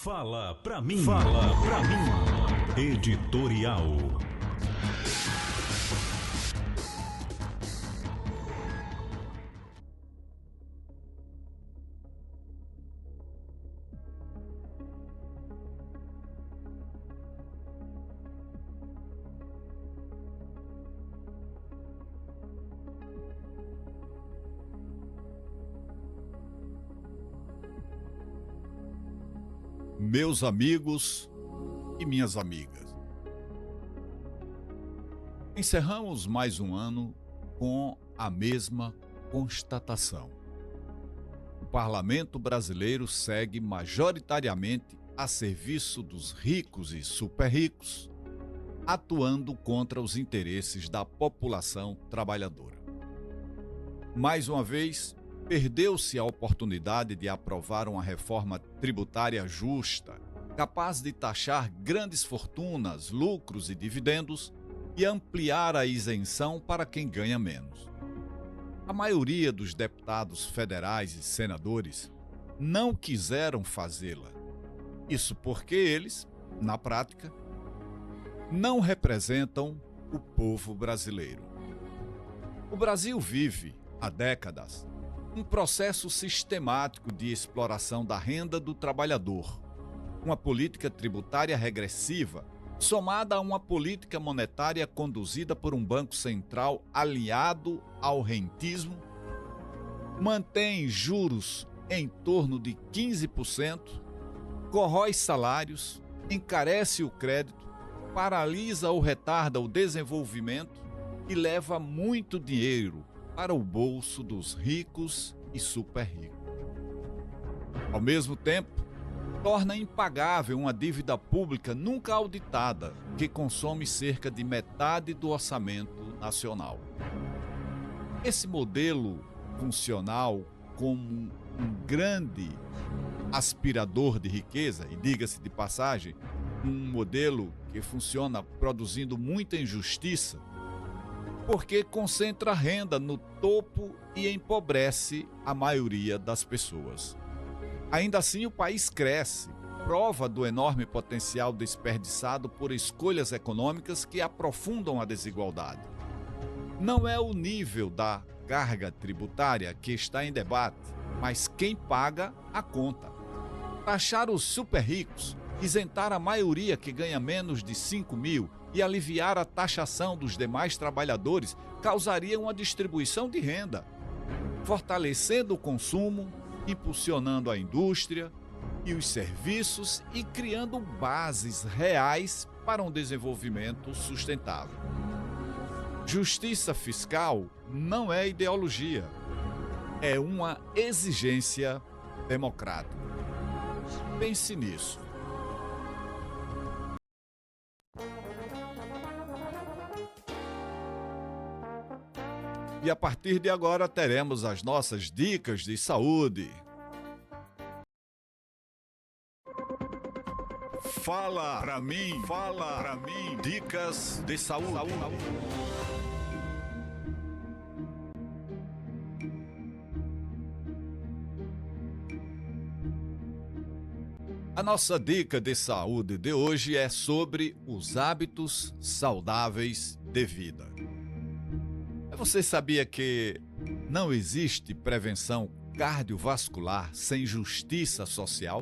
Fala pra mim. Fala pra mim. Editorial. Meus amigos e minhas amigas, encerramos mais um ano com a mesma constatação. O parlamento brasileiro segue majoritariamente a serviço dos ricos e super ricos, atuando contra os interesses da população trabalhadora. Mais uma vez, perdeu-se a oportunidade de aprovar uma reforma tributária justa, capaz de taxar grandes fortunas, lucros e dividendos e ampliar a isenção para quem ganha menos. A maioria dos deputados federais e senadores não quiseram fazê-la. Isso porque eles, na prática, não representam o povo brasileiro. O Brasil vive, há décadas, um processo sistemático de exploração da renda do trabalhador, uma política tributária regressiva, somada a uma política monetária conduzida por um banco central aliado ao rentismo, mantém juros em torno de 15%, corrói salários, encarece o crédito, paralisa ou retarda o desenvolvimento e leva muito dinheiro para o bolso dos ricos e super ricos. Ao mesmo tempo, torna impagável uma dívida pública nunca auditada, que consome cerca de metade do orçamento nacional. Esse modelo funcional como um grande aspirador de riqueza, e diga-se de passagem, um modelo que funciona produzindo muita injustiça, porque concentra renda no topo e empobrece a maioria das pessoas. Ainda assim, o país cresce, prova do enorme potencial desperdiçado por escolhas econômicas que aprofundam a desigualdade. Não é o nível da carga tributária que está em debate, mas quem paga a conta. Taxar os super ricos, isentar a maioria que ganha menos de 5 mil e aliviar a taxação dos demais trabalhadores causaria uma distribuição de renda, fortalecendo o consumo, impulsionando a indústria e os serviços e criando bases reais para um desenvolvimento sustentável. Justiça fiscal não é ideologia, é uma exigência democrática. Pense nisso. E a partir de agora teremos as nossas dicas de saúde. Fala pra mim, dicas de saúde. A nossa dica de saúde de hoje é sobre os hábitos saudáveis de vida. Você sabia que não existe prevenção cardiovascular sem justiça social?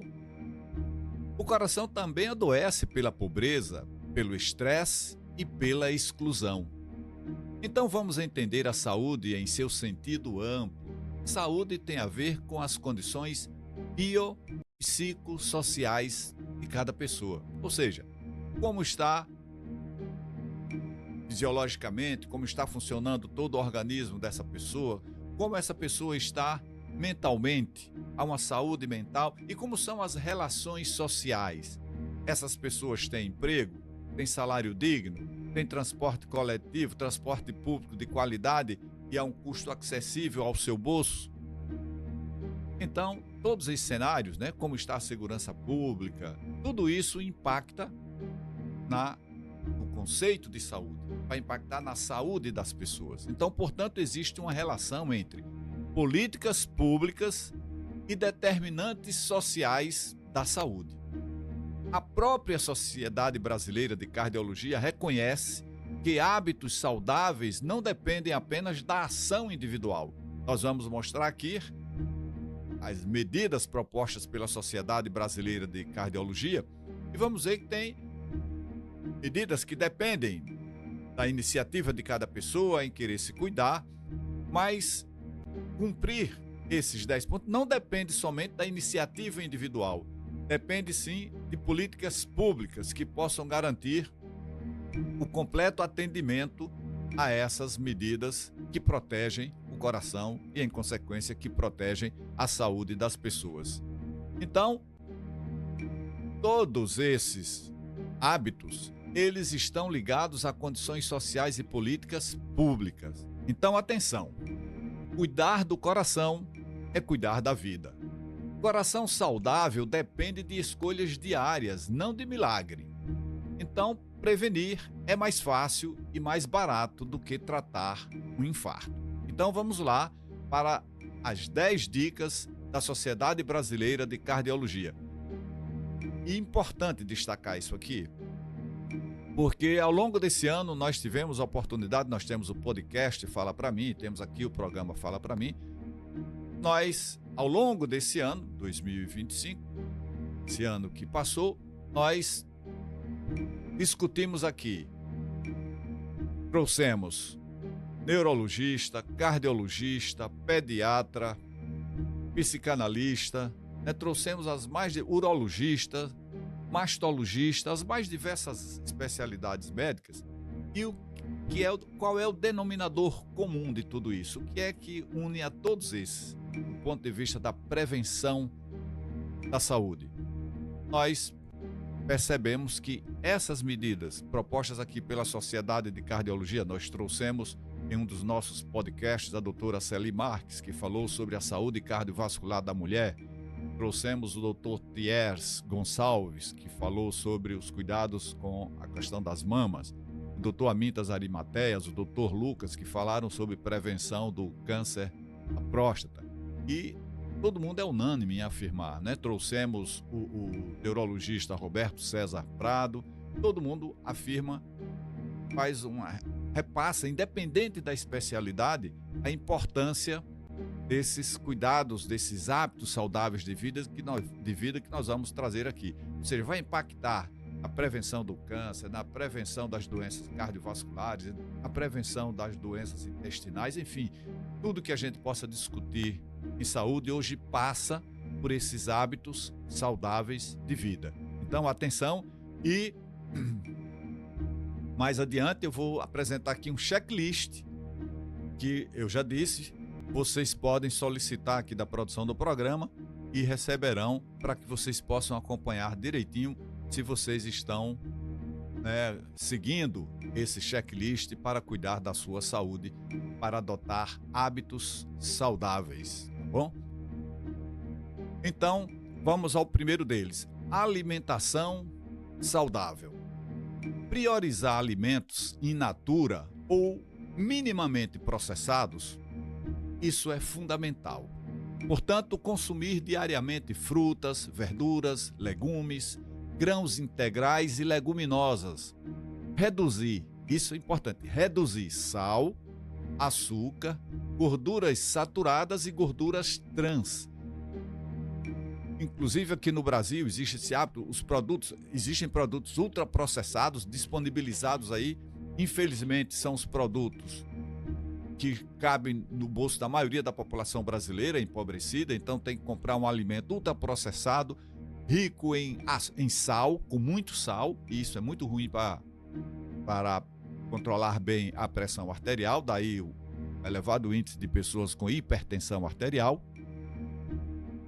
O coração também adoece pela pobreza, pelo estresse e pela exclusão. Então vamos entender a saúde em seu sentido amplo. Saúde tem a ver com as condições biopsicossociais de cada pessoa. Ou seja, como está fisiologicamente, como está funcionando todo o organismo dessa pessoa, como essa pessoa está mentalmente, há uma saúde mental e como são as relações sociais. Essas pessoas têm emprego, têm salário digno, têm transporte coletivo, transporte público de qualidade e a um custo acessível ao seu bolso. Então, todos esses cenários, como está a segurança pública, tudo isso impacta no conceito de saúde, vai impactar na saúde das pessoas. Então, portanto, existe uma relação entre políticas públicas e determinantes sociais da saúde. A própria Sociedade Brasileira de Cardiologia reconhece que hábitos saudáveis não dependem apenas da ação individual. Nós vamos mostrar aqui as medidas propostas pela Sociedade Brasileira de Cardiologia e vamos ver que tem medidas que dependem da iniciativa de cada pessoa em querer se cuidar, mas cumprir esses 10 pontos não depende somente da iniciativa individual, depende sim de políticas públicas que possam garantir o completo atendimento a essas medidas que protegem o coração e, em consequência, que protegem a saúde das pessoas. Então, todos esses hábitos, eles estão ligados a condições sociais e políticas públicas. Então, atenção, cuidar do coração é cuidar da vida. Coração saudável depende de escolhas diárias, não de milagre. Então, prevenir é mais fácil e mais barato do que tratar um infarto. Então, vamos lá para as 10 dicas da Sociedade Brasileira de Cardiologia. E importante destacar isso aqui, porque ao longo desse ano nós tivemos a oportunidade, nós temos o podcast Fala Pra Mim, temos aqui o programa Fala Pra Mim. Nós, ao longo desse ano, 2025, esse ano que passou, nós discutimos aqui, trouxemos neurologista, cardiologista, pediatra, psicanalista, trouxemos as mais urologistas, mastologistas, as mais diversas especialidades médicas. E qual é o denominador comum de tudo isso? O que é que une a todos esses, do ponto de vista da prevenção da saúde? Nós percebemos que essas medidas propostas aqui pela Sociedade de Cardiologia, nós trouxemos em um dos nossos podcasts a doutora Celi Marques, que falou sobre a saúde cardiovascular da mulher. Trouxemos o doutor Thiers Gonçalves, que falou sobre os cuidados com a questão das mamas. O doutor Amintas Arimateias, o doutor Lucas, que falaram sobre prevenção do câncer da próstata. E todo mundo é unânime em afirmar, né? Trouxemos o neurologista Roberto César Prado, todo mundo afirma, repassa, independente da especialidade, a importância desses cuidados, desses hábitos saudáveis de vida que nós vamos trazer aqui. Ou seja, vai impactar a prevenção do câncer, na prevenção das doenças cardiovasculares, a prevenção das doenças intestinais, enfim, tudo que a gente possa discutir em saúde hoje passa por esses hábitos saudáveis de vida. Então, atenção, e mais adiante eu vou apresentar aqui um checklist que eu já disse, vocês podem solicitar aqui da produção do programa e receberão para que vocês possam acompanhar direitinho se vocês estão seguindo esse checklist para cuidar da sua saúde, para adotar hábitos saudáveis, tá bom? Então, vamos ao primeiro deles, alimentação saudável. Priorizar alimentos in natura ou minimamente processados, isso é fundamental. Portanto, consumir diariamente frutas, verduras, legumes, grãos integrais e leguminosas. Reduzir, isso é importante, reduzir sal, açúcar, gorduras saturadas e gorduras trans. Inclusive aqui no Brasil existe esse hábito, existem produtos ultraprocessados disponibilizados aí, infelizmente são os produtos que cabem no bolso da maioria da população brasileira empobrecida, então tem que comprar um alimento ultraprocessado, rico em sal, com muito sal, e isso é muito ruim para controlar bem a pressão arterial, daí o elevado índice de pessoas com hipertensão arterial,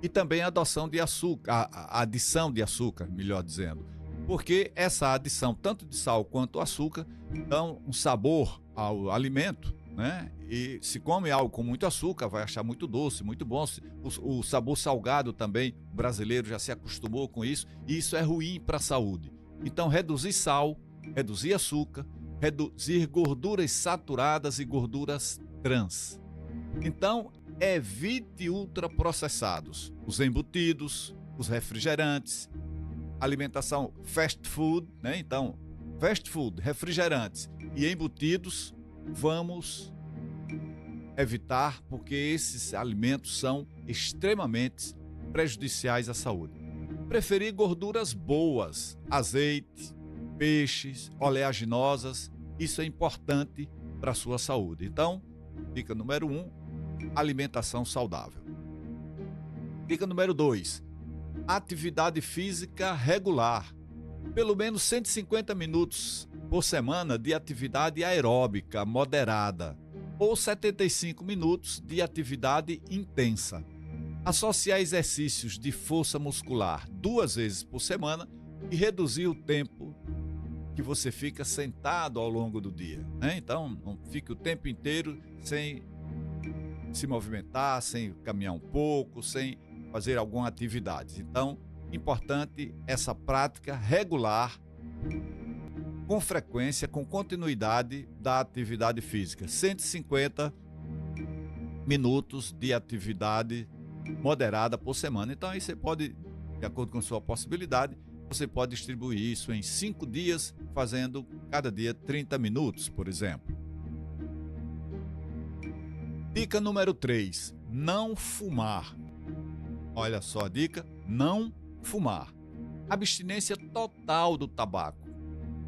e também a adoção de açúcar, a adição de açúcar, melhor dizendo, porque essa adição tanto de sal quanto açúcar dão um sabor ao alimento, né? E se come algo com muito açúcar, vai achar muito doce, muito bom. O sabor salgado também, o brasileiro já se acostumou com isso, e isso é ruim para a saúde. Então, reduzir sal, reduzir açúcar, reduzir gorduras saturadas e gorduras trans. Então, evite ultraprocessados, os embutidos, os refrigerantes, alimentação fast food, né? Então, fast food, refrigerantes e embutidos, vamos evitar, porque esses alimentos são extremamente prejudiciais à saúde. Preferir gorduras boas, azeite, peixes, oleaginosas, isso é importante para a sua saúde. Então, dica número 1, alimentação saudável. Dica número 2, atividade física regular. Pelo menos 150 minutos por semana de atividade aeróbica moderada ou 75 minutos de atividade intensa. Associar exercícios de força muscular 2 vezes por semana e reduzir o tempo que você fica sentado ao longo do dia, né? Então, não fique o tempo inteiro sem se movimentar, sem caminhar um pouco, sem fazer alguma atividade. Então, importante essa prática regular, com frequência, com continuidade da atividade física. 150 minutos de atividade moderada por semana. Então, aí você pode, de acordo com a sua possibilidade, você pode distribuir isso em 5 dias, fazendo cada dia 30 minutos, por exemplo. Dica número 3, não fumar. Olha só a dica, não fumar. Abstinência total do tabaco,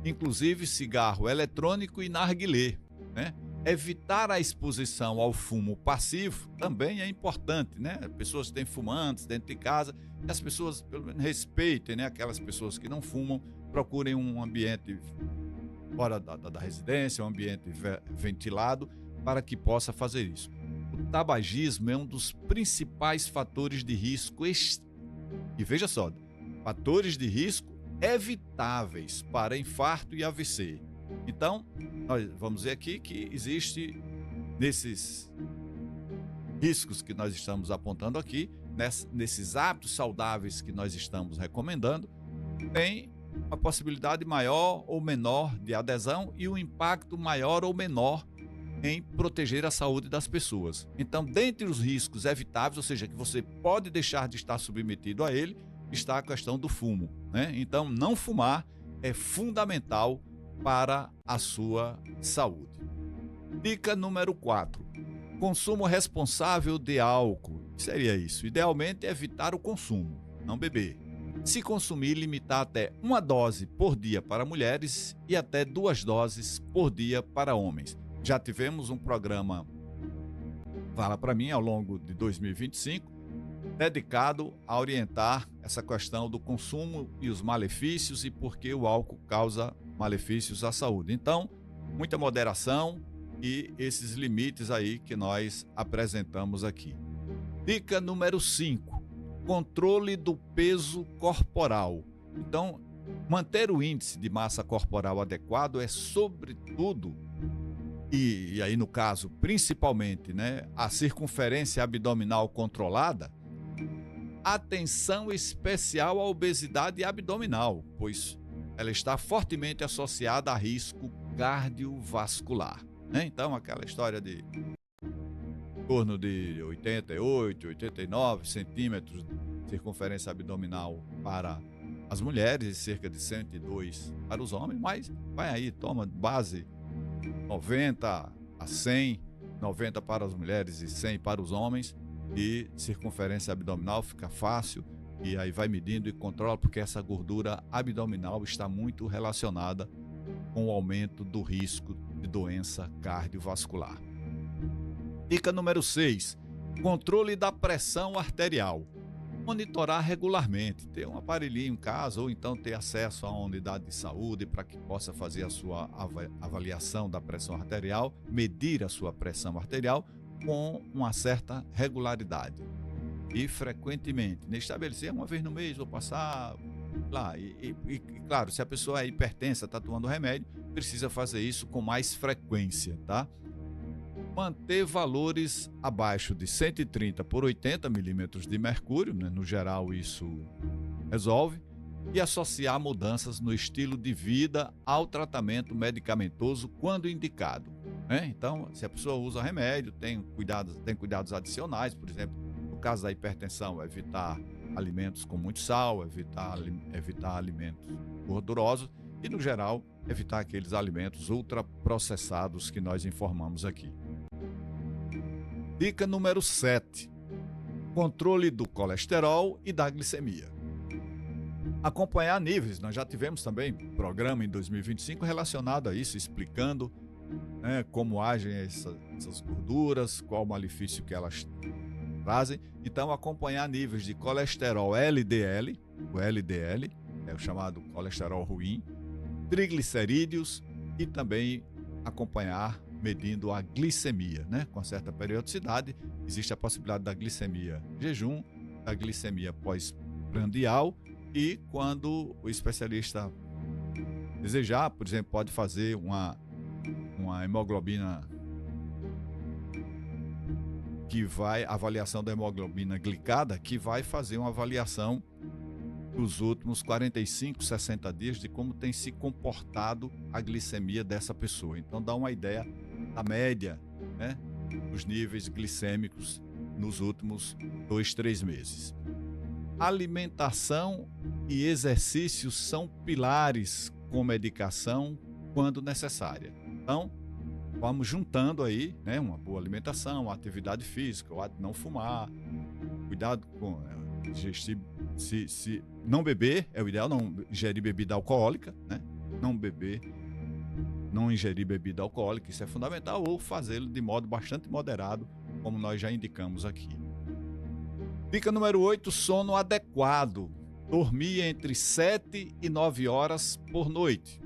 inclusive cigarro eletrônico e narguilé, né? Evitar a exposição ao fumo passivo também é importante, né? Pessoas que têm fumantes dentro de casa, que as pessoas pelo menos respeitem, né? Aquelas pessoas que não fumam, procurem um ambiente fora da residência, um ambiente ventilado, para que possa fazer isso. O tabagismo é um dos principais fatores de risco, e veja só, fatores de risco evitáveis para infarto e AVC. Então, nós vamos ver aqui que existe, nesses riscos que nós estamos apontando aqui, nesses hábitos saudáveis que nós estamos recomendando, tem a possibilidade maior ou menor de adesão e um impacto maior ou menor em proteger a saúde das pessoas. Então, dentre os riscos evitáveis, ou seja, que você pode deixar de estar submetido a ele, está a questão do fumo, né? Então, não fumar é fundamental para a sua saúde. Dica número 4. Consumo responsável de álcool. O que seria isso? Idealmente, evitar o consumo, não beber. Se consumir, limitar até 1 dose por dia para mulheres e até 2 doses por dia para homens. Já tivemos um programa Fala Pra Mim ao longo de 2025, dedicado a orientar essa questão do consumo e os malefícios e por que o álcool causa malefícios à saúde. Então, muita moderação e esses limites aí que nós apresentamos aqui. Dica número 5, controle do peso corporal. Então, manter o índice de massa corporal adequado é, sobretudo, e aí no caso, principalmente, né, a circunferência abdominal controlada, atenção especial à obesidade abdominal, pois ela está fortemente associada a risco cardiovascular, né? Então, aquela história de em torno de 88, 89 centímetros de circunferência abdominal para as mulheres e cerca de 102 para os homens, mas vai aí, toma base 90 a 100, 90 para as mulheres e 100 para os homens, e circunferência abdominal fica fácil, e aí vai medindo e controla, porque essa gordura abdominal está muito relacionada com o aumento do risco de doença cardiovascular. Dica número 6, controle da pressão arterial. Monitorar regularmente, ter um aparelhinho em casa ou então ter acesso a uma unidade de saúde para que possa fazer a sua avaliação da pressão arterial, medir a sua pressão arterial com uma certa regularidade e frequentemente. Estabelecer uma vez no mês, vou passar lá. E claro, se a pessoa é hipertensa, está tomando remédio, precisa fazer isso com mais frequência, tá? Manter valores abaixo de 130 por 80 milímetros de mercúrio, né? No geral isso resolve, e associar mudanças no estilo de vida ao tratamento medicamentoso quando indicado, né? Então, se a pessoa usa remédio, tem cuidados adicionais, por exemplo, no caso da hipertensão, evitar alimentos com muito sal, evitar alimentos gordurosos e, no geral, evitar aqueles alimentos ultraprocessados que nós informamos aqui. Dica número 7. Controle do colesterol e da glicemia. Acompanhar níveis. Nós já tivemos também programa em 2025 relacionado a isso, explicando, né, como agem essas gorduras, qual o malefício que elas trazem. Então, acompanhar níveis de colesterol LDL, o LDL é o chamado colesterol ruim, triglicerídeos e também acompanhar medindo a glicemia, né? Com certa periodicidade. Existe a possibilidade da glicemia jejum, da glicemia pós-prandial e quando o especialista desejar, por exemplo, pode fazer uma hemoglobina avaliação da hemoglobina glicada, que vai fazer uma avaliação dos últimos 45, 60 dias de como tem se comportado a glicemia dessa pessoa. Então dá uma ideia da média, né, dos níveis glicêmicos nos últimos 2, 3 meses. Alimentação e exercícios são pilares com medicação quando necessária. Então, vamos juntando aí, né, uma boa alimentação, uma atividade física, o ato de não fumar, cuidado com se não beber, é o ideal, não ingerir bebida alcoólica, né? Não ingerir bebida alcoólica, isso é fundamental, ou fazê-lo de modo bastante moderado, como nós já indicamos aqui. Dica número 8, sono adequado. Dormir entre 7 e 9 horas por noite.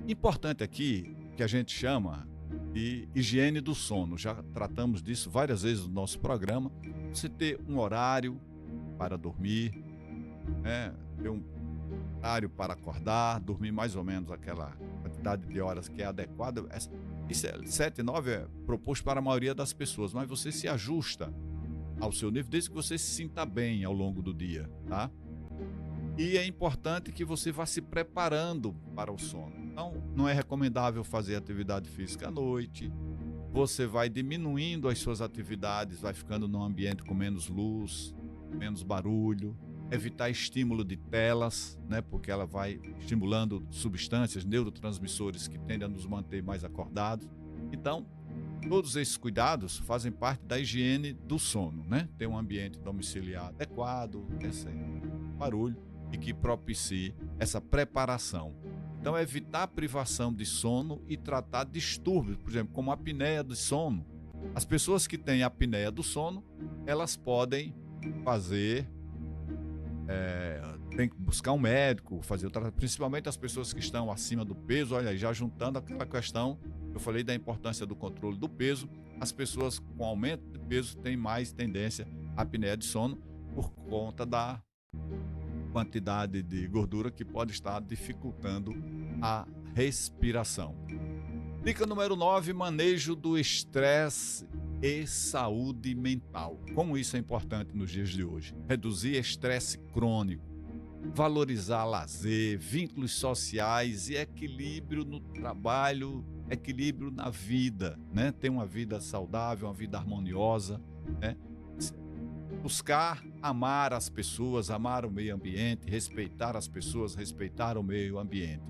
Importante aqui, que a gente chama de higiene do sono. Já tratamos disso várias vezes no nosso programa. Você ter um horário para dormir, né? Ter um horário para acordar, dormir mais ou menos aquela quantidade de horas que é adequada. Isso 7 e 9 é proposto para a maioria das pessoas, mas você se ajusta ao seu nível, desde que você se sinta bem ao longo do dia, tá? E é importante que você vá se preparando para o sono. Então, não é recomendável fazer atividade física à noite. Você vai diminuindo as suas atividades, vai ficando num ambiente com menos luz, menos barulho, evitar estímulo de telas, né? Porque ela vai estimulando substâncias, neurotransmissores que tendem a nos manter mais acordados. Então, todos esses cuidados fazem parte da higiene do sono, né? Ter um ambiente domiciliar adequado, sem barulho e que propicie essa preparação. Então, evitar a privação de sono e tratar distúrbios, por exemplo, como a apneia do sono. As pessoas que têm apneia do sono, elas podem fazer, tem que buscar um médico, fazer o tratamento, principalmente as pessoas que estão acima do peso. Olha aí, já juntando aquela questão, eu falei da importância do controle do peso, as pessoas com aumento de peso têm mais tendência à apneia de sono por conta da quantidade de gordura que pode estar dificultando a respiração. Dica número 9, manejo do estresse e saúde mental. Como isso é importante nos dias de hoje? Reduzir estresse crônico, valorizar lazer, vínculos sociais e equilíbrio no trabalho, equilíbrio na vida, né? Ter uma vida saudável, uma vida harmoniosa, né? Buscar amar as pessoas, amar o meio ambiente, respeitar as pessoas, respeitar o meio ambiente.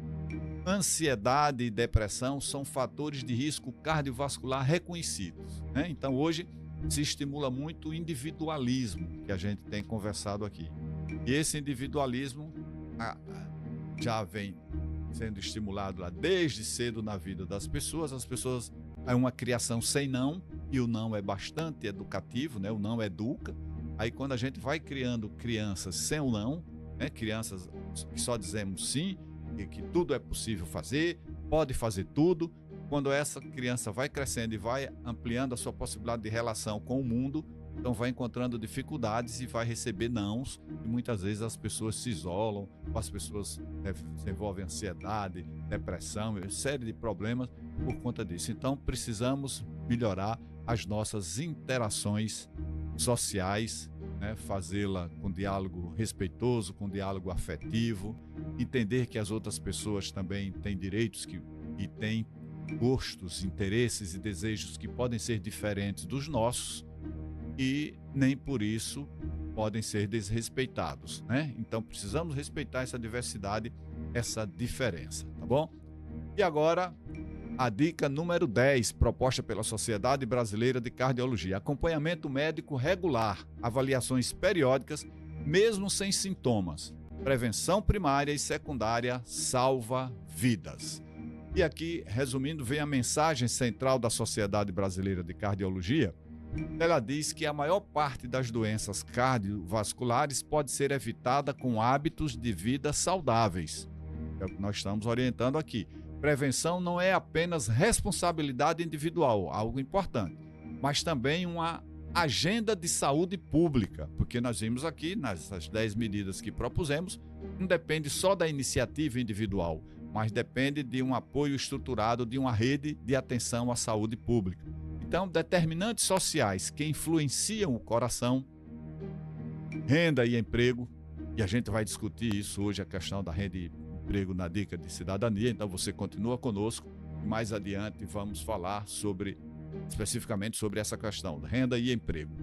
Ansiedade e depressão são fatores de risco cardiovascular reconhecidos, né? Então hoje se estimula muito o individualismo, que a gente tem conversado aqui. E esse individualismo já vem sendo estimulado lá desde cedo na vida das pessoas. As pessoas, é uma criação sem não, e o não é bastante educativo, né? O não educa. Aí quando a gente vai criando crianças sem o não, né? Crianças que só dizemos sim, e que tudo é possível fazer, pode fazer tudo. Quando essa criança vai crescendo e vai ampliando a sua possibilidade de relação com o mundo, então vai encontrando dificuldades e vai receber nãos, e muitas vezes as pessoas se isolam, ou as pessoas desenvolvem ansiedade, depressão, uma série de problemas por conta disso. Então precisamos melhorar as nossas interações sociais, né? Fazê-la com diálogo respeitoso, com diálogo afetivo, entender que as outras pessoas também têm direitos e têm gostos, interesses e desejos que podem ser diferentes dos nossos, e nem por isso podem ser desrespeitados, né? Então precisamos respeitar essa diversidade, essa diferença, tá bom? E agora, a dica número 10, proposta pela Sociedade Brasileira de Cardiologia: acompanhamento médico regular, avaliações periódicas, mesmo sem sintomas. Prevenção primária e secundária salva vidas. E aqui, resumindo, vem a mensagem central da Sociedade Brasileira de Cardiologia. Ela diz que a maior parte das doenças cardiovasculares pode ser evitada com hábitos de vida saudáveis. É o que nós estamos orientando aqui. Prevenção não é apenas responsabilidade individual, algo importante, mas também uma agenda de saúde pública, porque nós vimos aqui, nessas 10 medidas que propusemos, não depende só da iniciativa individual, mas depende de um apoio estruturado de uma rede de atenção à saúde pública. Então, determinantes sociais que influenciam o coração, renda e emprego, e a gente vai discutir isso hoje, a questão da renda e emprego na dica de cidadania, então você continua conosco, e mais adiante vamos falar especificamente sobre essa questão, renda e emprego.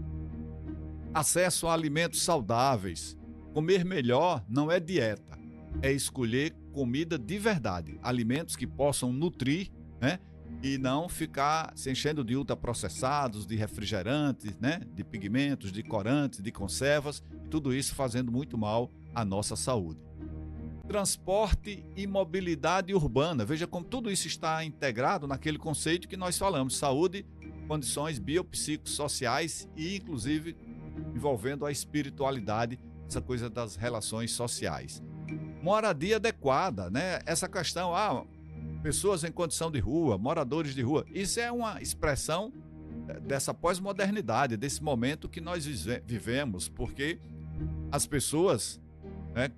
Acesso a alimentos saudáveis. Comer melhor não é dieta, é escolher comida de verdade, alimentos que possam nutrir, né? E não ficar se enchendo de ultraprocessados, de refrigerantes, né? De pigmentos, de corantes, de conservas, e tudo isso fazendo muito mal à nossa saúde. Transporte e mobilidade urbana. Veja como tudo isso está integrado naquele conceito que nós falamos: saúde, condições biopsicossociais e, inclusive, envolvendo a espiritualidade, essa coisa das relações sociais. Moradia adequada, né? Essa questão, pessoas em condição de rua, moradores de rua, isso é uma expressão dessa pós-modernidade, desse momento que nós vivemos, porque as pessoas,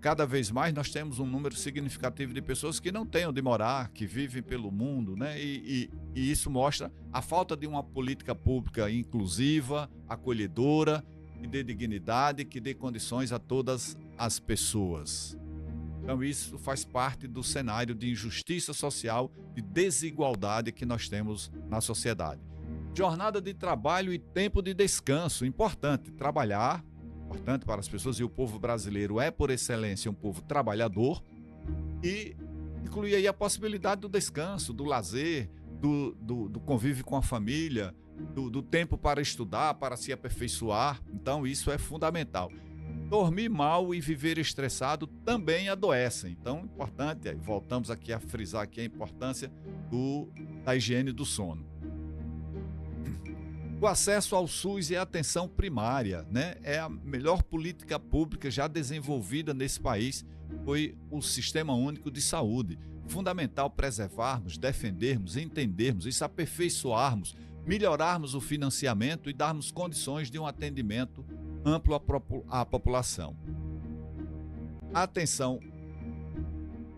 cada vez mais nós temos um número significativo de pessoas que não têm onde morar, que vivem pelo mundo, né? E isso mostra a falta de uma política pública inclusiva, acolhedora e de dignidade, que dê condições a todas as pessoas. Então isso faz parte do cenário de injustiça social, de desigualdade que nós temos na sociedade. Jornada de trabalho e tempo de descanso. Importante trabalhar, importante para as pessoas, e o povo brasileiro é, por excelência, um povo trabalhador, e inclui aí a possibilidade do descanso, do lazer, do convívio com a família, do tempo para estudar, para se aperfeiçoar. Então isso é fundamental. Dormir mal e viver estressado também adoecem. Então, importante, voltamos aqui a frisar aqui a importância da higiene do sono. O acesso ao SUS e a atenção primária, né? É a melhor política pública já desenvolvida nesse país, foi o Sistema Único de Saúde. Fundamental preservarmos, defendermos, entendermos e aperfeiçoarmos, melhorarmos o financiamento e darmos condições de um atendimento amplo à população. Atenção,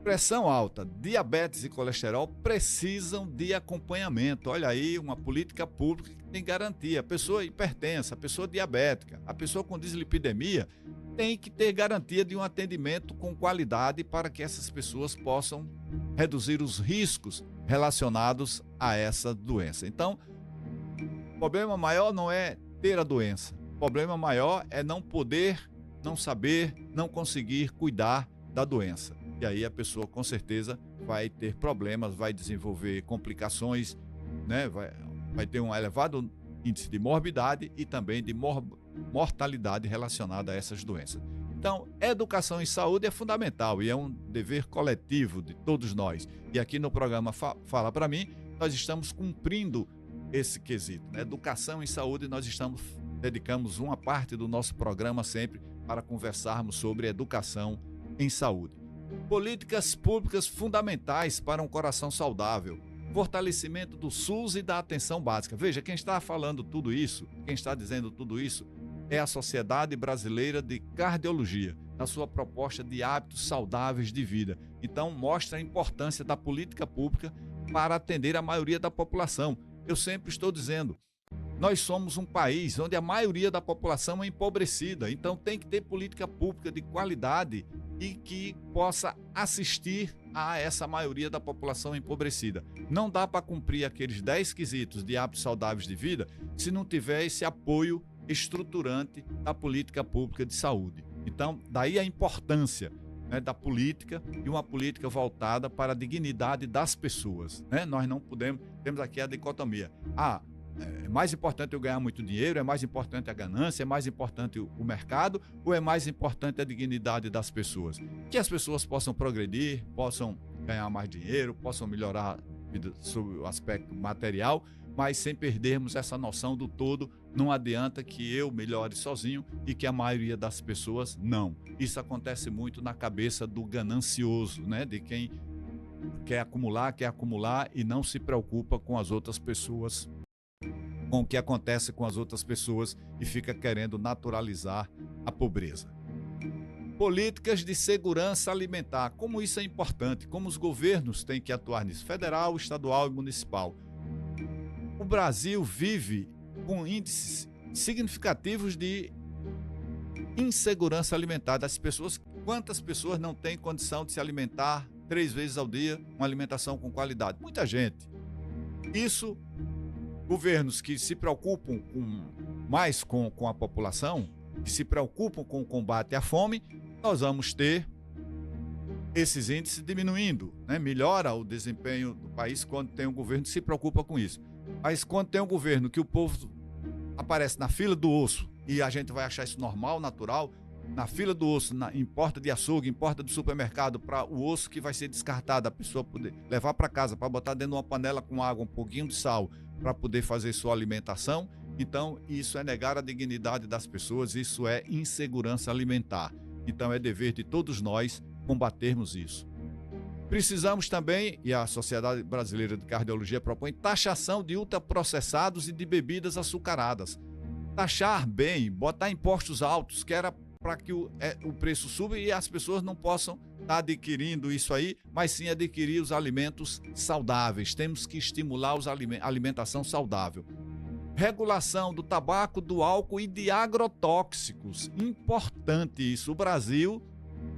pressão alta, diabetes e colesterol precisam de acompanhamento. Olha aí, uma política pública que tem garantia. A pessoa hipertensa, a pessoa diabética, a pessoa com dislipidemia tem que ter garantia de um atendimento com qualidade para que essas pessoas possam reduzir os riscos relacionados a essa doença. Então, o problema maior não é ter a doença. O problema maior é não poder, não saber, não conseguir cuidar da doença. E aí a pessoa com certeza vai ter problemas, vai desenvolver complicações, né? Vai ter um elevado índice de morbidade e também de mortalidade relacionada a essas doenças. Então, educação em saúde é fundamental e é um dever coletivo de todos nós. E aqui no programa Fala Pra Mim, nós estamos cumprindo esse quesito, né? Educação em saúde, nós dedicamos uma parte do nosso programa sempre para conversarmos sobre educação em saúde. Políticas públicas fundamentais para um coração saudável. Fortalecimento do SUS e da atenção básica. Veja, quem está falando tudo isso, quem está dizendo tudo isso, é a Sociedade Brasileira de Cardiologia, na sua proposta de hábitos saudáveis de vida. Então, mostra a importância da política pública para atender a maioria da população. Eu sempre estou dizendo, nós somos um país onde a maioria da população é empobrecida, então tem que ter política pública de qualidade e que possa assistir a essa maioria da população empobrecida. Não dá para cumprir aqueles 10 quesitos de hábitos saudáveis de vida se não tiver esse apoio estruturante da política pública de saúde. Então, daí a importância, né, da política e uma política voltada para a dignidade das pessoas, né? Nós não podemos, temos aqui a dicotomia. É mais importante eu ganhar muito dinheiro, é mais importante a ganância, é mais importante o mercado ou é mais importante a dignidade das pessoas? Que as pessoas possam progredir, possam ganhar mais dinheiro, possam melhorar a vida sob o aspecto material, mas sem perdermos essa noção do todo. Não adianta que eu melhore sozinho e que a maioria das pessoas não. Isso acontece muito na cabeça do ganancioso, né? De quem quer acumular e não se preocupa com as outras pessoas, com o que acontece com as outras pessoas e fica querendo naturalizar a pobreza. Políticas de segurança alimentar, como isso é importante, como os governos têm que atuar nisso, federal, estadual e municipal. O Brasil vive com índices significativos de insegurança alimentar das pessoas. Quantas pessoas não têm condição de se alimentar 3 vezes ao dia, uma alimentação com qualidade? Muita gente. Isso, governos que se preocupam mais com a população, que se preocupam com o combate à fome, nós vamos ter esses índices diminuindo, né? Melhora o desempenho do país quando tem um governo que se preocupa com isso. Mas quando tem um governo que o povo aparece na fila do osso e a gente vai achar isso normal, natural, na fila do osso, em porta de açougue, em porta do supermercado, para o osso que vai ser descartado, a pessoa poder levar para casa, para botar dentro de uma panela com água, um pouquinho de sal, para poder fazer sua alimentação. Então, isso é negar a dignidade das pessoas, isso é insegurança alimentar. Então, é dever de todos nós combatermos isso. Precisamos também, e a Sociedade Brasileira de Cardiologia propõe, taxação de ultraprocessados e de bebidas açucaradas. Taxar bem, botar impostos altos, que era para que o preço suba e as pessoas não possam estar adquirindo isso aí, mas sim adquirir os alimentos saudáveis. Temos que estimular a alimentação saudável. Regulação do tabaco, do álcool e de agrotóxicos. Importante isso. O Brasil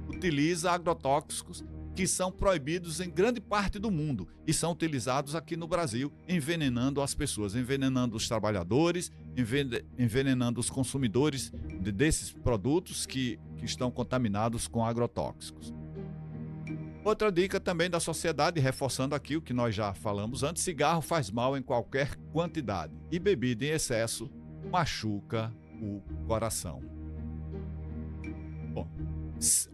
utiliza agrotóxicos que são proibidos em grande parte do mundo e são utilizados aqui no Brasil, envenenando as pessoas, envenenando os trabalhadores, envenenando os consumidores desses produtos que estão contaminados com agrotóxicos. Outra dica também da sociedade, reforçando aqui o que nós já falamos antes: cigarro faz mal em qualquer quantidade e bebida em excesso machuca o coração. Bom,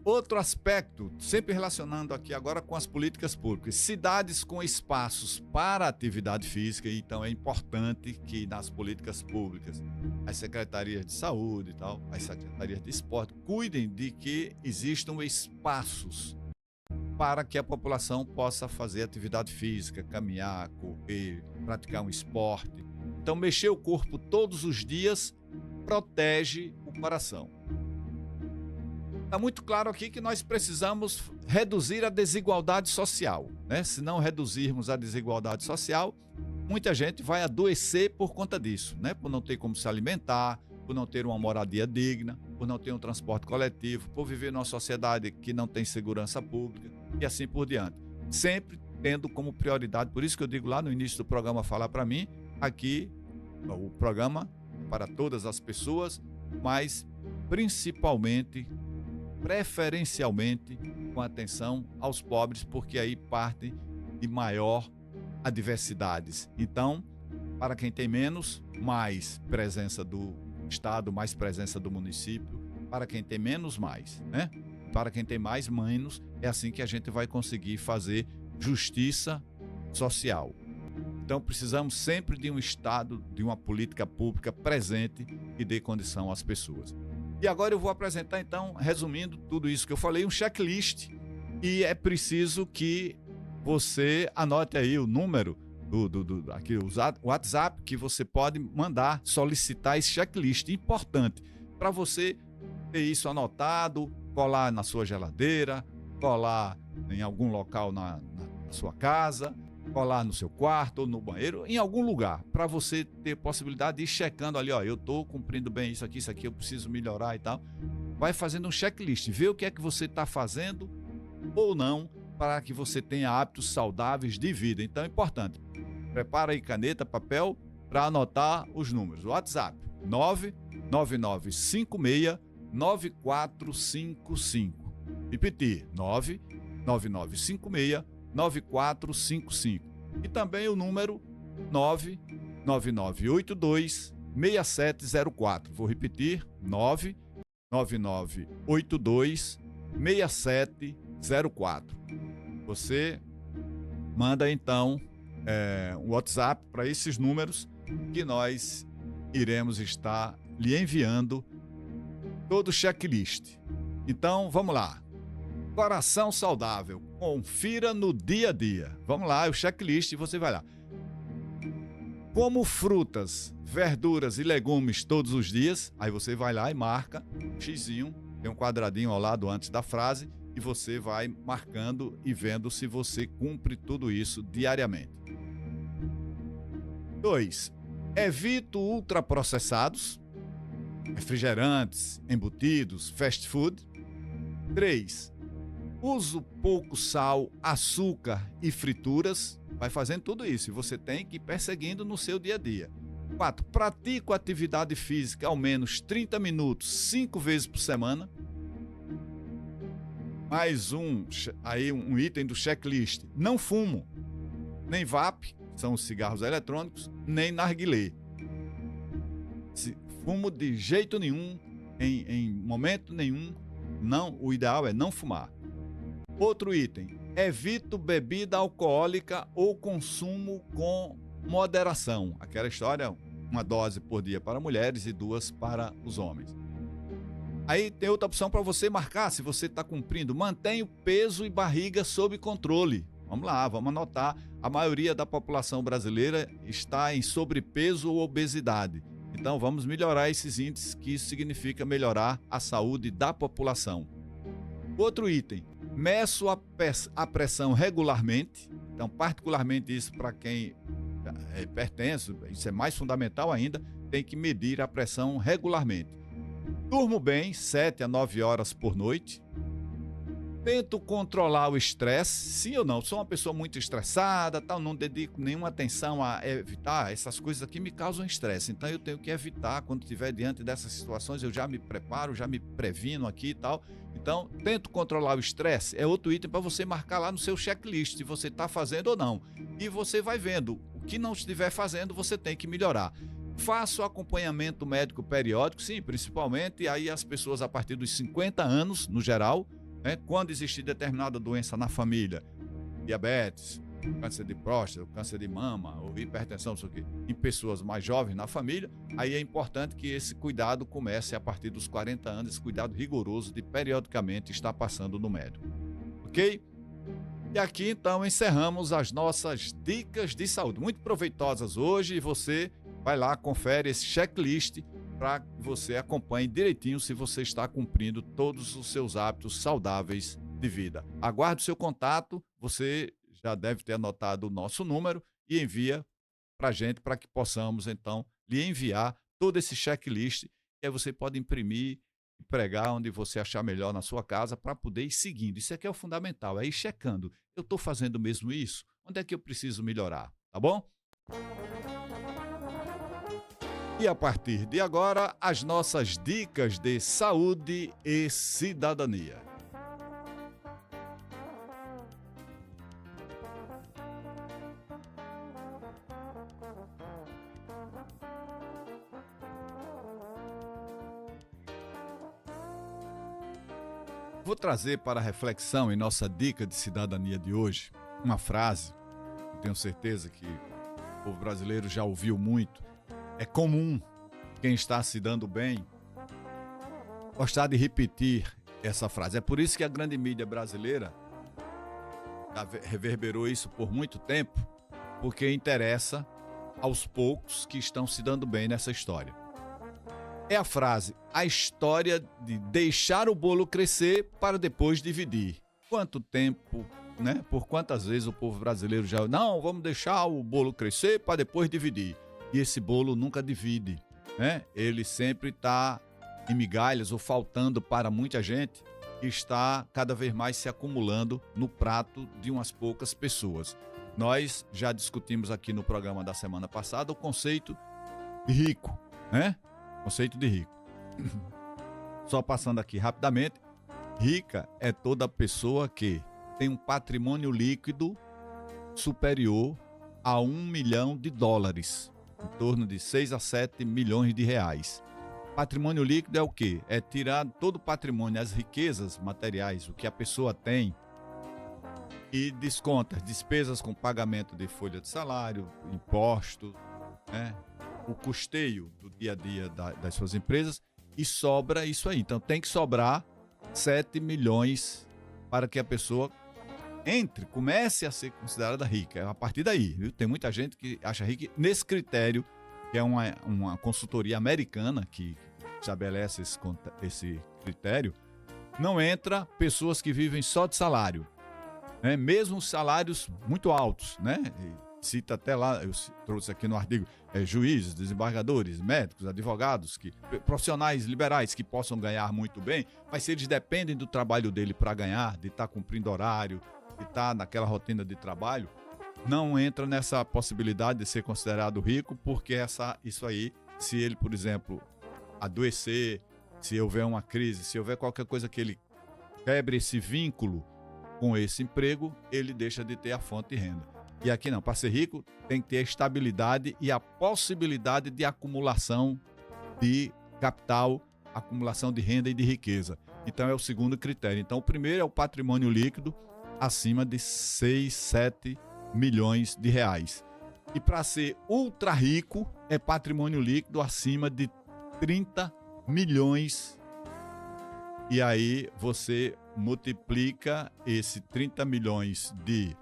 outro aspecto, sempre relacionando aqui agora com as políticas públicas, cidades com espaços para atividade física. Então é importante que nas políticas públicas as secretarias de saúde e tal, as secretarias de esporte cuidem de que existam espaços para que a população possa fazer atividade física, caminhar, correr, praticar um esporte. Então, mexer o corpo todos os dias protege o coração. Está muito claro aqui que nós precisamos reduzir a desigualdade social, né? Se não reduzirmos a desigualdade social, muita gente vai adoecer por conta disso, né? Por não ter como se alimentar, por não ter uma moradia digna, por não ter um transporte coletivo, por viver numa sociedade que não tem segurança pública e assim por diante. Sempre tendo como prioridade, por isso que eu digo lá no início do programa, falar para mim, aqui o programa é para todas as pessoas, mas principalmente, preferencialmente, com atenção aos pobres, porque aí partem de maior adversidades. Então, para quem tem menos, mais presença do Estado, mais presença do município. Para quem tem menos, mais, né? Para quem tem mais, menos. É assim que a gente vai conseguir fazer justiça social. Então, precisamos sempre de um Estado, de uma política pública presente que dê condição às pessoas. E agora eu vou apresentar, então, resumindo tudo isso que eu falei, um checklist. E é preciso que você anote aí o número aqui, o WhatsApp, que você pode mandar, solicitar esse checklist. Importante para você ter isso anotado, colar na sua geladeira, colar em algum local na sua casa, colar no seu quarto ou no banheiro, em algum lugar, para você ter possibilidade de ir checando ali, ó, eu estou cumprindo bem isso aqui, eu preciso melhorar e tal. Vai fazendo um checklist, vê o que é que você está fazendo ou não para que você tenha hábitos saudáveis de vida. Então é importante, prepara aí caneta, papel para anotar os números. WhatsApp 99956-9455. Repetir, 99956-9455. E também o número 99982-6704. Vou repetir, 99982-6704. Você manda então um WhatsApp para esses números que nós iremos estar lhe enviando todo o checklist. Então, vamos lá. Coração saudável, confira no dia a dia. Vamos lá, o checklist, você vai lá. Como frutas, verduras e legumes todos os dias, aí você vai lá e marca um xizinho, tem um quadradinho ao lado antes da frase, e você vai marcando e vendo se você cumpre tudo isso diariamente. 2. Evito ultraprocessados, refrigerantes, embutidos, fast food. 3. Uso pouco sal, açúcar e frituras. Vai fazendo tudo isso e você tem que ir perseguindo no seu dia a dia. 4. Pratico atividade física ao menos 30 minutos, 5 vezes por semana. Mais um item do checklist. Não fumo, nem vape, são os cigarros eletrônicos, nem narguilé. Fumo de jeito nenhum, em momento nenhum. Não, o ideal é não fumar. Outro item, evito bebida alcoólica ou consumo com moderação. Aquela história, uma dose por dia para mulheres e 2 para os homens. Aí tem outra opção para você marcar, se você está cumprindo. Mantenha o peso e barriga sob controle. Vamos lá, vamos anotar. A maioria da população brasileira está em sobrepeso ou obesidade. Então vamos melhorar esses índices, que isso significa melhorar a saúde da população. Outro item, meço a pressão regularmente. Então, particularmente isso para quem é hipertenso, isso é mais fundamental ainda, tem que medir a pressão regularmente. Durmo bem, 7 a 9 horas por noite. Tento controlar o estresse, sim ou não. Sou uma pessoa muito estressada, tal, não dedico nenhuma atenção a evitar. Essas coisas aqui me causam estresse, então eu tenho que evitar. Quando estiver diante dessas situações, eu já me preparo, já me previno aqui e tal. Então, tento controlar o estresse. É outro item para você marcar lá no seu checklist, se você está fazendo ou não. E você vai vendo. O que não estiver fazendo, você tem que melhorar. Faço acompanhamento médico periódico, sim, principalmente aí as pessoas a partir dos 50 anos, no geral, né, quando existir determinada doença na família, diabetes, câncer de próstata, câncer de mama ou hipertensão, isso aqui, em pessoas mais jovens na família, aí é importante que esse cuidado comece a partir dos 40 anos, esse cuidado rigoroso de periodicamente estar passando no médico. Ok? E aqui então encerramos as nossas dicas de saúde, muito proveitosas hoje, e você vai lá, confere esse checklist para que você acompanhe direitinho se você está cumprindo todos os seus hábitos saudáveis de vida. Aguardo o seu contato, você já deve ter anotado o nosso número e envia para a gente para que possamos então lhe enviar todo esse checklist, e aí você pode imprimir e pregar onde você achar melhor na sua casa para poder ir seguindo. Isso aqui é o fundamental, é ir checando. Eu estou fazendo mesmo isso? Onde é que eu preciso melhorar? Tá bom? E a partir de agora, as nossas dicas de saúde e cidadania. Vou trazer para reflexão em nossa dica de cidadania de hoje uma frase, eu tenho certeza que o povo brasileiro já ouviu muito. É comum quem está se dando bem gostar de repetir essa frase. É por isso que a grande mídia brasileira já reverberou isso por muito tempo, porque interessa aos poucos que estão se dando bem nessa história. É a frase, a história de deixar o bolo crescer para depois dividir. Quanto tempo, né? Por quantas vezes o povo brasileiro já... Não, vamos deixar o bolo crescer para depois dividir. E esse bolo nunca divide, né? Ele sempre está em migalhas ou faltando para muita gente e está cada vez mais se acumulando no prato de umas poucas pessoas. Nós já discutimos aqui no programa da semana passada o conceito de rico, né? Conceito de rico. Só passando aqui rapidamente, rica é toda pessoa que tem um patrimônio líquido superior a US$ 1 milhão, em torno de 6 a 7 milhões de reais. Patrimônio líquido é o quê? É tirar todo o patrimônio, as riquezas materiais, o que a pessoa tem, e desconta despesas com pagamento de folha de salário, impostos, né? O custeio do dia a dia das suas empresas, e sobra isso aí. Então tem que sobrar 7 milhões para que a pessoa comece a ser considerada rica. É a partir daí, viu? Tem muita gente que acha rica nesse critério, que é uma consultoria americana que estabelece esse critério. Não entra pessoas que vivem só de salário, né? Mesmo salários muito altos, né? Cita até lá, eu trouxe aqui no artigo, juízes, desembargadores, médicos, advogados, profissionais liberais que possam ganhar muito bem, mas se eles dependem do trabalho dele para ganhar, de estar cumprindo horário, de estar naquela rotina de trabalho, não entra nessa possibilidade de ser considerado rico, porque isso aí, se ele, por exemplo, adoecer, se houver uma crise, se houver qualquer coisa que ele quebre esse vínculo com esse emprego, ele deixa de ter a fonte de renda. E aqui não, para ser rico tem que ter a estabilidade e a possibilidade de acumulação de capital, acumulação de renda e de riqueza. Então é o segundo critério. Então o primeiro é o patrimônio líquido acima de 6, 7 milhões de reais. E para ser ultra rico é patrimônio líquido acima de 30 milhões. E aí você multiplica esse 30 milhões de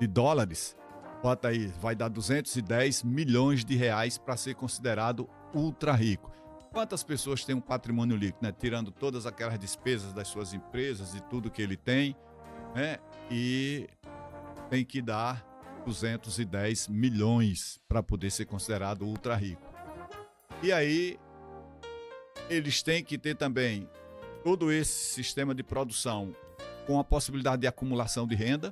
dólares, bota aí, vai dar 210 milhões de reais para ser considerado ultra rico. Quantas pessoas têm um patrimônio líquido, né? Tirando todas aquelas despesas das suas empresas e tudo que ele tem, né? E tem que dar 210 milhões para poder ser considerado ultra rico. E aí eles têm que ter também todo esse sistema de produção com a possibilidade de acumulação de renda.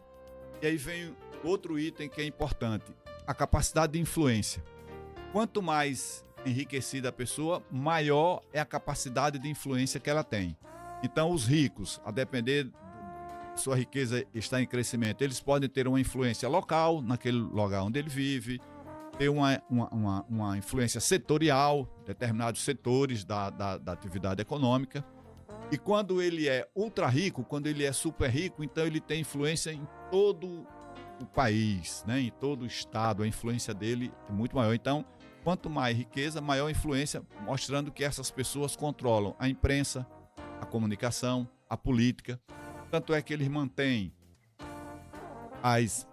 E aí vem outro item que é importante, a capacidade de influência. Quanto mais enriquecida a pessoa, maior é a capacidade de influência que ela tem. Então, os ricos, a depender de sua riqueza está em crescimento, eles podem ter uma influência local, naquele lugar onde ele vive, ter uma influência setorial, determinados setores da atividade econômica. E quando ele é ultra rico, quando ele é super rico, então ele tem influência em todo o país, né? Em todo o estado, a influência dele é muito maior. Então, quanto mais riqueza, maior influência, mostrando que essas pessoas controlam a imprensa, a comunicação, a política. Tanto é que eles mantêm as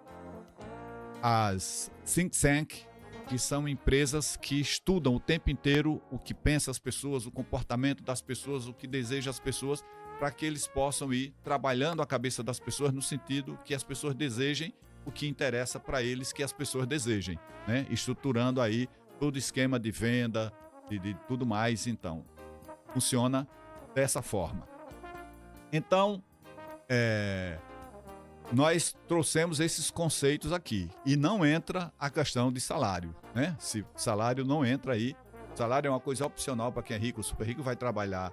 think tank, que são empresas que estudam o tempo inteiro o que pensam as pessoas, o comportamento das pessoas, o que desejam as pessoas, para que eles possam ir trabalhando a cabeça das pessoas no sentido que as pessoas desejem o que interessa para eles que as pessoas desejem, né? Estruturando aí todo o esquema de venda, de tudo mais. Então, funciona dessa forma. Então, nós trouxemos esses conceitos aqui e não entra a questão de salário, né? Se salário não entra aí, salário é uma coisa opcional para quem é rico, o super rico vai trabalhar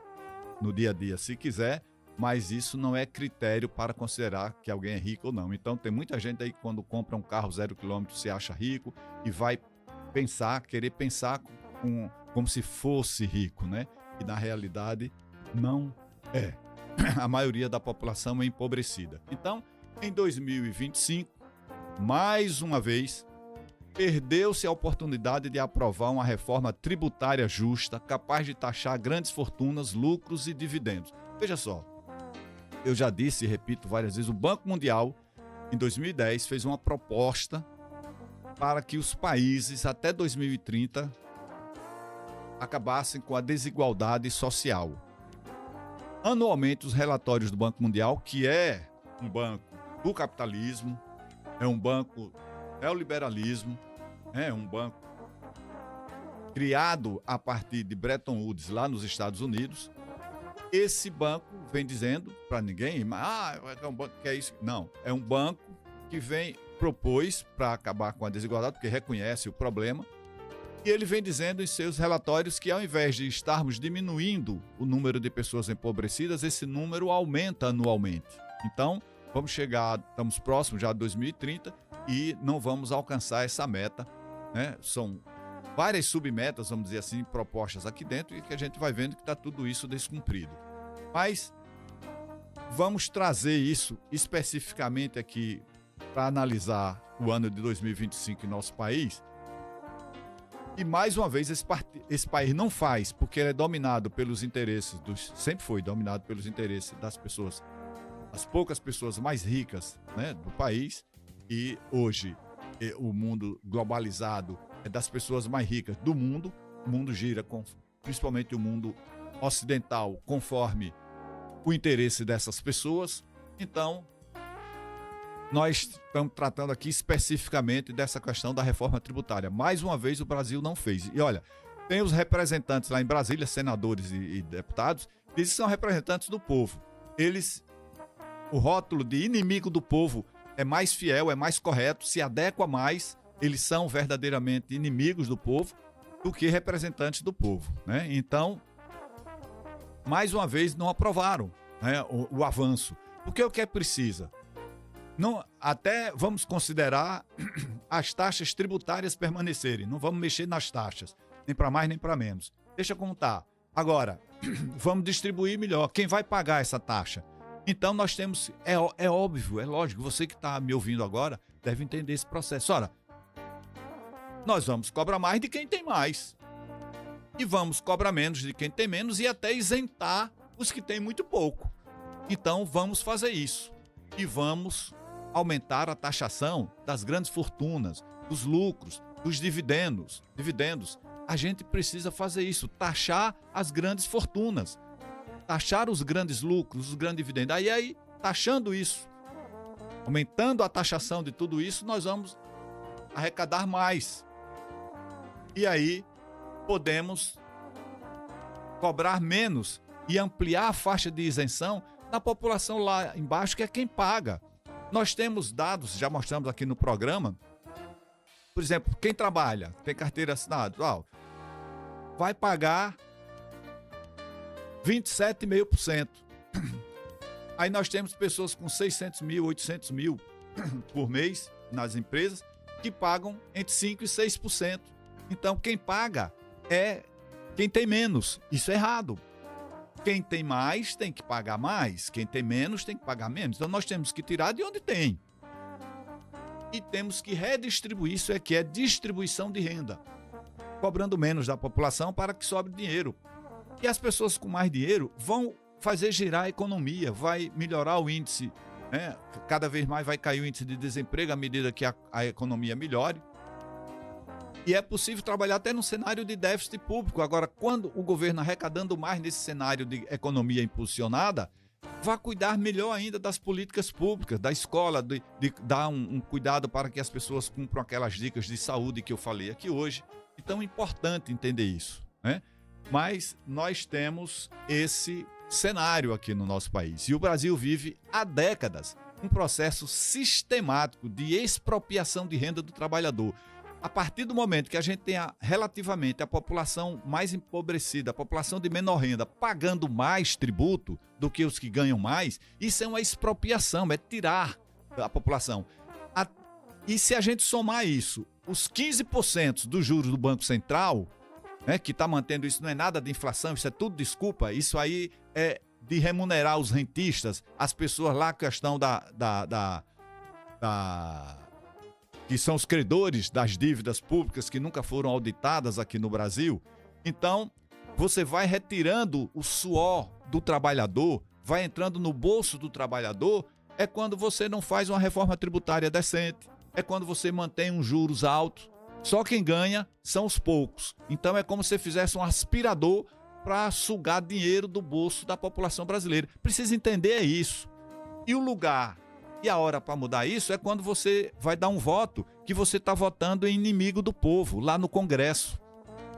no dia a dia se quiser, mas isso não é critério para considerar que alguém é rico ou não. Então tem muita gente aí que quando compra um carro 0 km se acha rico e vai querer pensar como se fosse rico, né? E na realidade não é. A maioria da população é empobrecida. Então, em 2025, mais uma vez, perdeu-se a oportunidade de aprovar uma reforma tributária justa, capaz de taxar grandes fortunas, lucros e dividendos. Veja só, eu já disse e repito várias vezes, o Banco Mundial, em 2010, fez uma proposta para que os países, até 2030, acabassem com a desigualdade social. Anualmente, os relatórios do Banco Mundial, que é um banco do capitalismo, é um banco neoliberalismo, é um banco criado a partir de Bretton Woods lá nos Estados Unidos. Esse banco vem dizendo para ninguém, é um banco que é isso. Não, é um banco que propôs para acabar com a desigualdade, porque reconhece o problema. E ele vem dizendo em seus relatórios que, ao invés de estarmos diminuindo o número de pessoas empobrecidas, esse número aumenta anualmente. Então, estamos próximos já de 2030 e não vamos alcançar essa meta, né? São várias submetas, vamos dizer assim, propostas aqui dentro e que a gente vai vendo que está tudo isso descumprido. Mas vamos trazer isso especificamente aqui para analisar o ano de 2025 em nosso país. E mais uma vez esse país não faz, porque ele é dominado pelos interesses sempre foi dominado pelos interesses das pessoas, as poucas pessoas mais ricas, né, do país. E hoje o mundo globalizado é das pessoas mais ricas do mundo. O mundo gira, principalmente o mundo ocidental, conforme o interesse dessas pessoas. Então, nós estamos tratando aqui especificamente dessa questão da reforma tributária. Mais uma vez, o Brasil não fez. E olha, tem os representantes lá em Brasília, senadores e deputados, dizem que são representantes do povo. O rótulo de inimigo do povo é mais fiel, é mais correto, se adequa mais. Eles são verdadeiramente inimigos do povo do que representantes do povo, né? Então, mais uma vez, não aprovaram, né, o avanço. Porque o que é precisa? Não, até vamos considerar as taxas tributárias permanecerem. Não vamos mexer nas taxas, nem para mais nem para menos. Deixa como está. Agora, vamos distribuir melhor. Quem vai pagar essa taxa? Então nós temos, é óbvio, é lógico, você que está me ouvindo agora deve entender esse processo. Ora, nós vamos cobrar mais de quem tem mais. E vamos cobrar menos de quem tem menos e até isentar os que têm muito pouco. Então vamos fazer isso. E vamos aumentar a taxação das grandes fortunas, dos lucros, dos dividendos. A gente precisa fazer isso, taxar as grandes fortunas, taxar os grandes lucros, os grandes dividendos. Aí, taxando isso, aumentando a taxação de tudo isso, nós vamos arrecadar mais. E aí podemos cobrar menos e ampliar a faixa de isenção na população lá embaixo, que é quem paga. Nós temos dados, já mostramos aqui no programa, por exemplo, quem trabalha, tem carteira assinada, vai pagar 27,5%. Aí nós temos pessoas com 600 mil, 800 mil por mês nas empresas que pagam entre 5% e 6%. Então quem paga é quem tem menos. Isso é errado. Quem tem mais tem que pagar mais, quem tem menos tem que pagar menos. Então nós temos que tirar de onde tem. E temos que redistribuir, isso é que é distribuição de renda, cobrando menos da população para que sobre dinheiro. E as pessoas com mais dinheiro vão fazer girar a economia, vai melhorar o índice, né? Cada vez mais vai cair o índice de desemprego à medida que a economia melhore. E é possível trabalhar até num cenário de déficit público. Agora, quando o governo arrecadando mais nesse cenário de economia impulsionada, vai cuidar melhor ainda das políticas públicas, da escola, de dar um cuidado para que as pessoas cumpram aquelas dicas de saúde que eu falei aqui hoje. Então é importante entender isso, né? Mas nós temos esse cenário aqui no nosso país. E o Brasil vive há décadas um processo sistemático de expropriação de renda do trabalhador. A partir do momento que a gente tenha relativamente a população mais empobrecida, a população de menor renda, pagando mais tributo do que os que ganham mais, isso é uma expropriação, é tirar a população. E se a gente somar isso, os 15% dos juros do Banco Central, né, que está mantendo isso, não é nada de inflação, isso é tudo desculpa, isso aí é de remunerar os rentistas, as pessoas lá, a questão que são os credores das dívidas públicas que nunca foram auditadas aqui no Brasil. Então, você vai retirando o suor do trabalhador, vai entrando no bolso do trabalhador, é quando você não faz uma reforma tributária decente, é quando você mantém uns juros altos. Só quem ganha são os poucos. Então, é como se você fizesse um aspirador para sugar dinheiro do bolso da população brasileira. Precisa entender isso. E o lugar e a hora para mudar isso é quando você vai dar um voto que você está votando em inimigo do povo, lá no Congresso.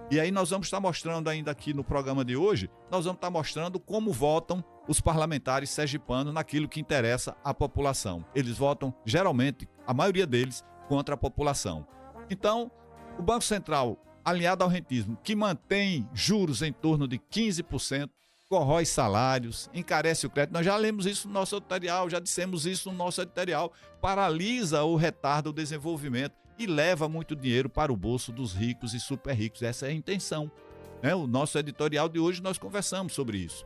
E aí nós vamos estar mostrando ainda aqui no programa de hoje, nós vamos estar mostrando como votam os parlamentares sergipanos naquilo que interessa à população. Eles votam, geralmente, a maioria deles, contra a população. Então, o Banco Central aliado ao rentismo, que mantém juros em torno de 15%, corrói salários, encarece o crédito. Nós já lemos isso no nosso editorial, já dissemos isso no nosso editorial. Paralisa ou retarda o desenvolvimento e leva muito dinheiro para o bolso dos ricos e super ricos. Essa é a intenção, né? O nosso editorial de hoje nós conversamos sobre isso.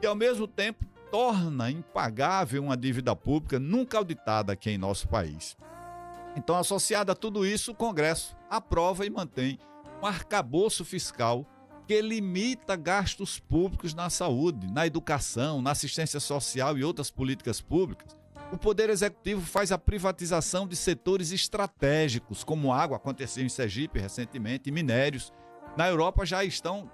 E, ao mesmo tempo, torna impagável uma dívida pública nunca auditada aqui em nosso país. Então, associado a tudo isso, o Congresso aprova e mantém um arcabouço fiscal que limita gastos públicos na saúde, na educação, na assistência social e outras políticas públicas. O Poder Executivo faz a privatização de setores estratégicos, como água, aconteceu em Sergipe recentemente, e minérios. Na Europa já estão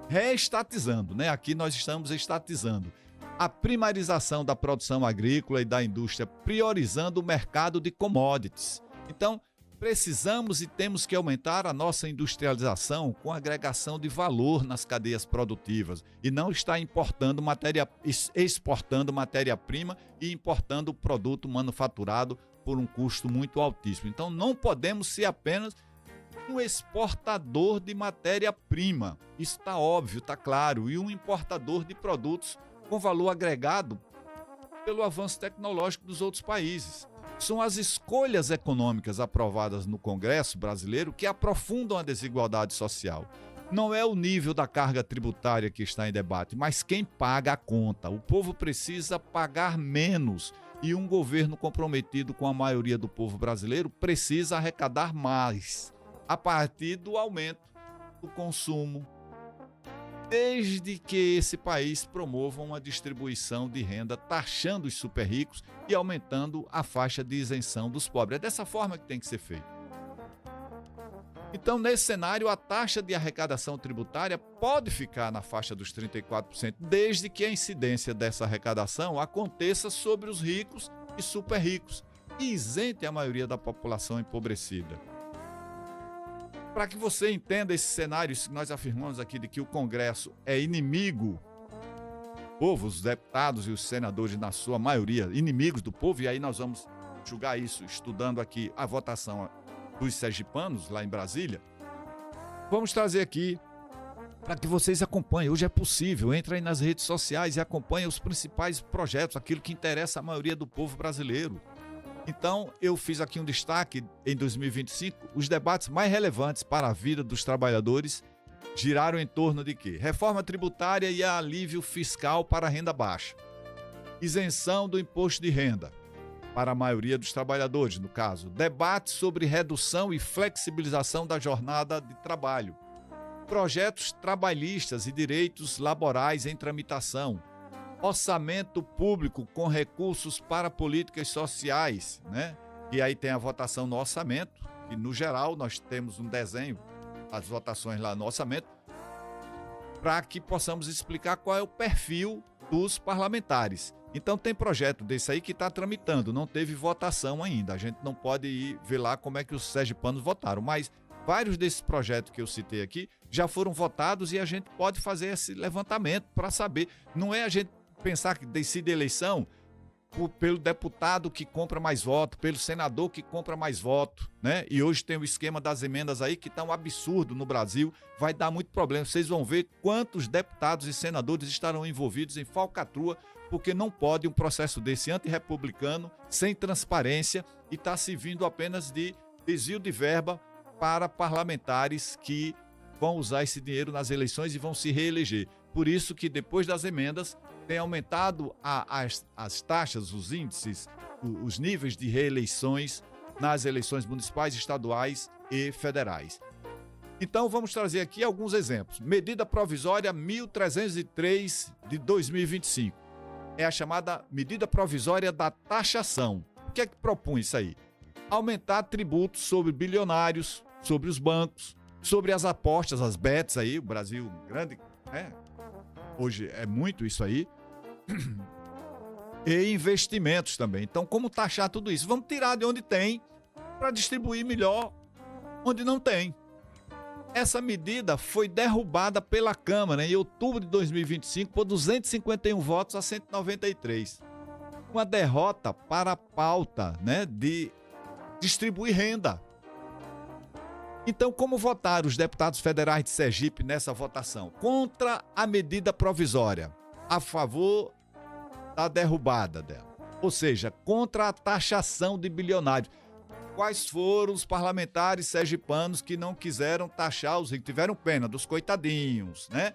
reestatizando, né? Aqui nós estamos estatizando. A primarização da produção agrícola e da indústria, priorizando o mercado de commodities. Então, precisamos e temos que aumentar a nossa industrialização com agregação de valor nas cadeias produtivas e não estar exportando matéria-prima e importando produto manufaturado por um custo muito altíssimo. Então, não podemos ser apenas um exportador de matéria-prima. Isso está óbvio, está claro. E um importador de produtos com valor agregado pelo avanço tecnológico dos outros países. São as escolhas econômicas aprovadas no Congresso brasileiro que aprofundam a desigualdade social. Não é o nível da carga tributária que está em debate, mas quem paga a conta. O povo precisa pagar menos e um governo comprometido com a maioria do povo brasileiro precisa arrecadar mais a partir do aumento do consumo, desde que esse país promova uma distribuição de renda taxando os super ricos e aumentando a faixa de isenção dos pobres. É dessa forma que tem que ser feito. Então, nesse cenário, a taxa de arrecadação tributária pode ficar na faixa dos 34%, desde que a incidência dessa arrecadação aconteça sobre os ricos e super ricos e isente a maioria da população empobrecida. Para que você entenda esse cenário, que nós afirmamos aqui de que o Congresso é inimigo do povo, os deputados e os senadores, na sua maioria, inimigos do povo, e aí nós vamos julgar isso estudando aqui a votação dos sergipanos, lá em Brasília. Vamos trazer aqui para que vocês acompanhem. Hoje é possível, entra aí nas redes sociais e acompanha os principais projetos, aquilo que interessa a maioria do povo brasileiro. Então, eu fiz aqui um destaque em 2025, os debates mais relevantes para a vida dos trabalhadores giraram em torno de quê? Reforma tributária e alívio fiscal para a renda baixa. Isenção do imposto de renda para a maioria dos trabalhadores, no caso. Debate sobre redução e flexibilização da jornada de trabalho. Projetos trabalhistas e direitos laborais em tramitação. Orçamento público com recursos para políticas sociais, né? E aí tem a votação no orçamento, e no geral nós temos um desenho, as votações lá no orçamento, para que possamos explicar qual é o perfil dos parlamentares. Então tem projeto desse aí que está tramitando, não teve votação ainda, a gente não pode ir ver lá como é que os sergipanos votaram, mas vários desses projetos que eu citei aqui já foram votados e a gente pode fazer esse levantamento para saber, não é a gente pensar que decide eleição pelo deputado que compra mais voto, pelo senador que compra mais voto, né? E hoje tem o esquema das emendas aí que está um absurdo no Brasil, vai dar muito problema. Vocês vão ver quantos deputados e senadores estarão envolvidos em falcatrua, porque não pode um processo desse antirrepublicano, sem transparência, e está servindo apenas de desvio de verba para parlamentares que vão usar esse dinheiro nas eleições e vão se reeleger. Por isso que depois das emendas tem aumentado as taxas, os índices, os níveis de reeleições nas eleições municipais, estaduais e federais. Então vamos trazer aqui alguns exemplos. Medida provisória 1303 de 2025. É a chamada medida provisória da taxação. O que é que propõe isso aí? Aumentar tributos sobre bilionários, sobre os bancos, sobre as apostas, as bets aí, o Brasil grande, né? Hoje é muito isso aí. E investimentos também. Então, como taxar tudo isso? Vamos tirar de onde tem para distribuir melhor onde não tem. Essa medida foi derrubada pela Câmara em outubro de 2025 por 251 votos a 193. Uma derrota para a pauta, né, de distribuir renda. Então, como votaram os deputados federais de Sergipe nessa votação? Contra a medida provisória, a favor da derrubada dela. Ou seja, contra a taxação de bilionários. Quais foram os parlamentares sergipanos que não quiseram taxar os ricos? Tiveram pena dos coitadinhos, né?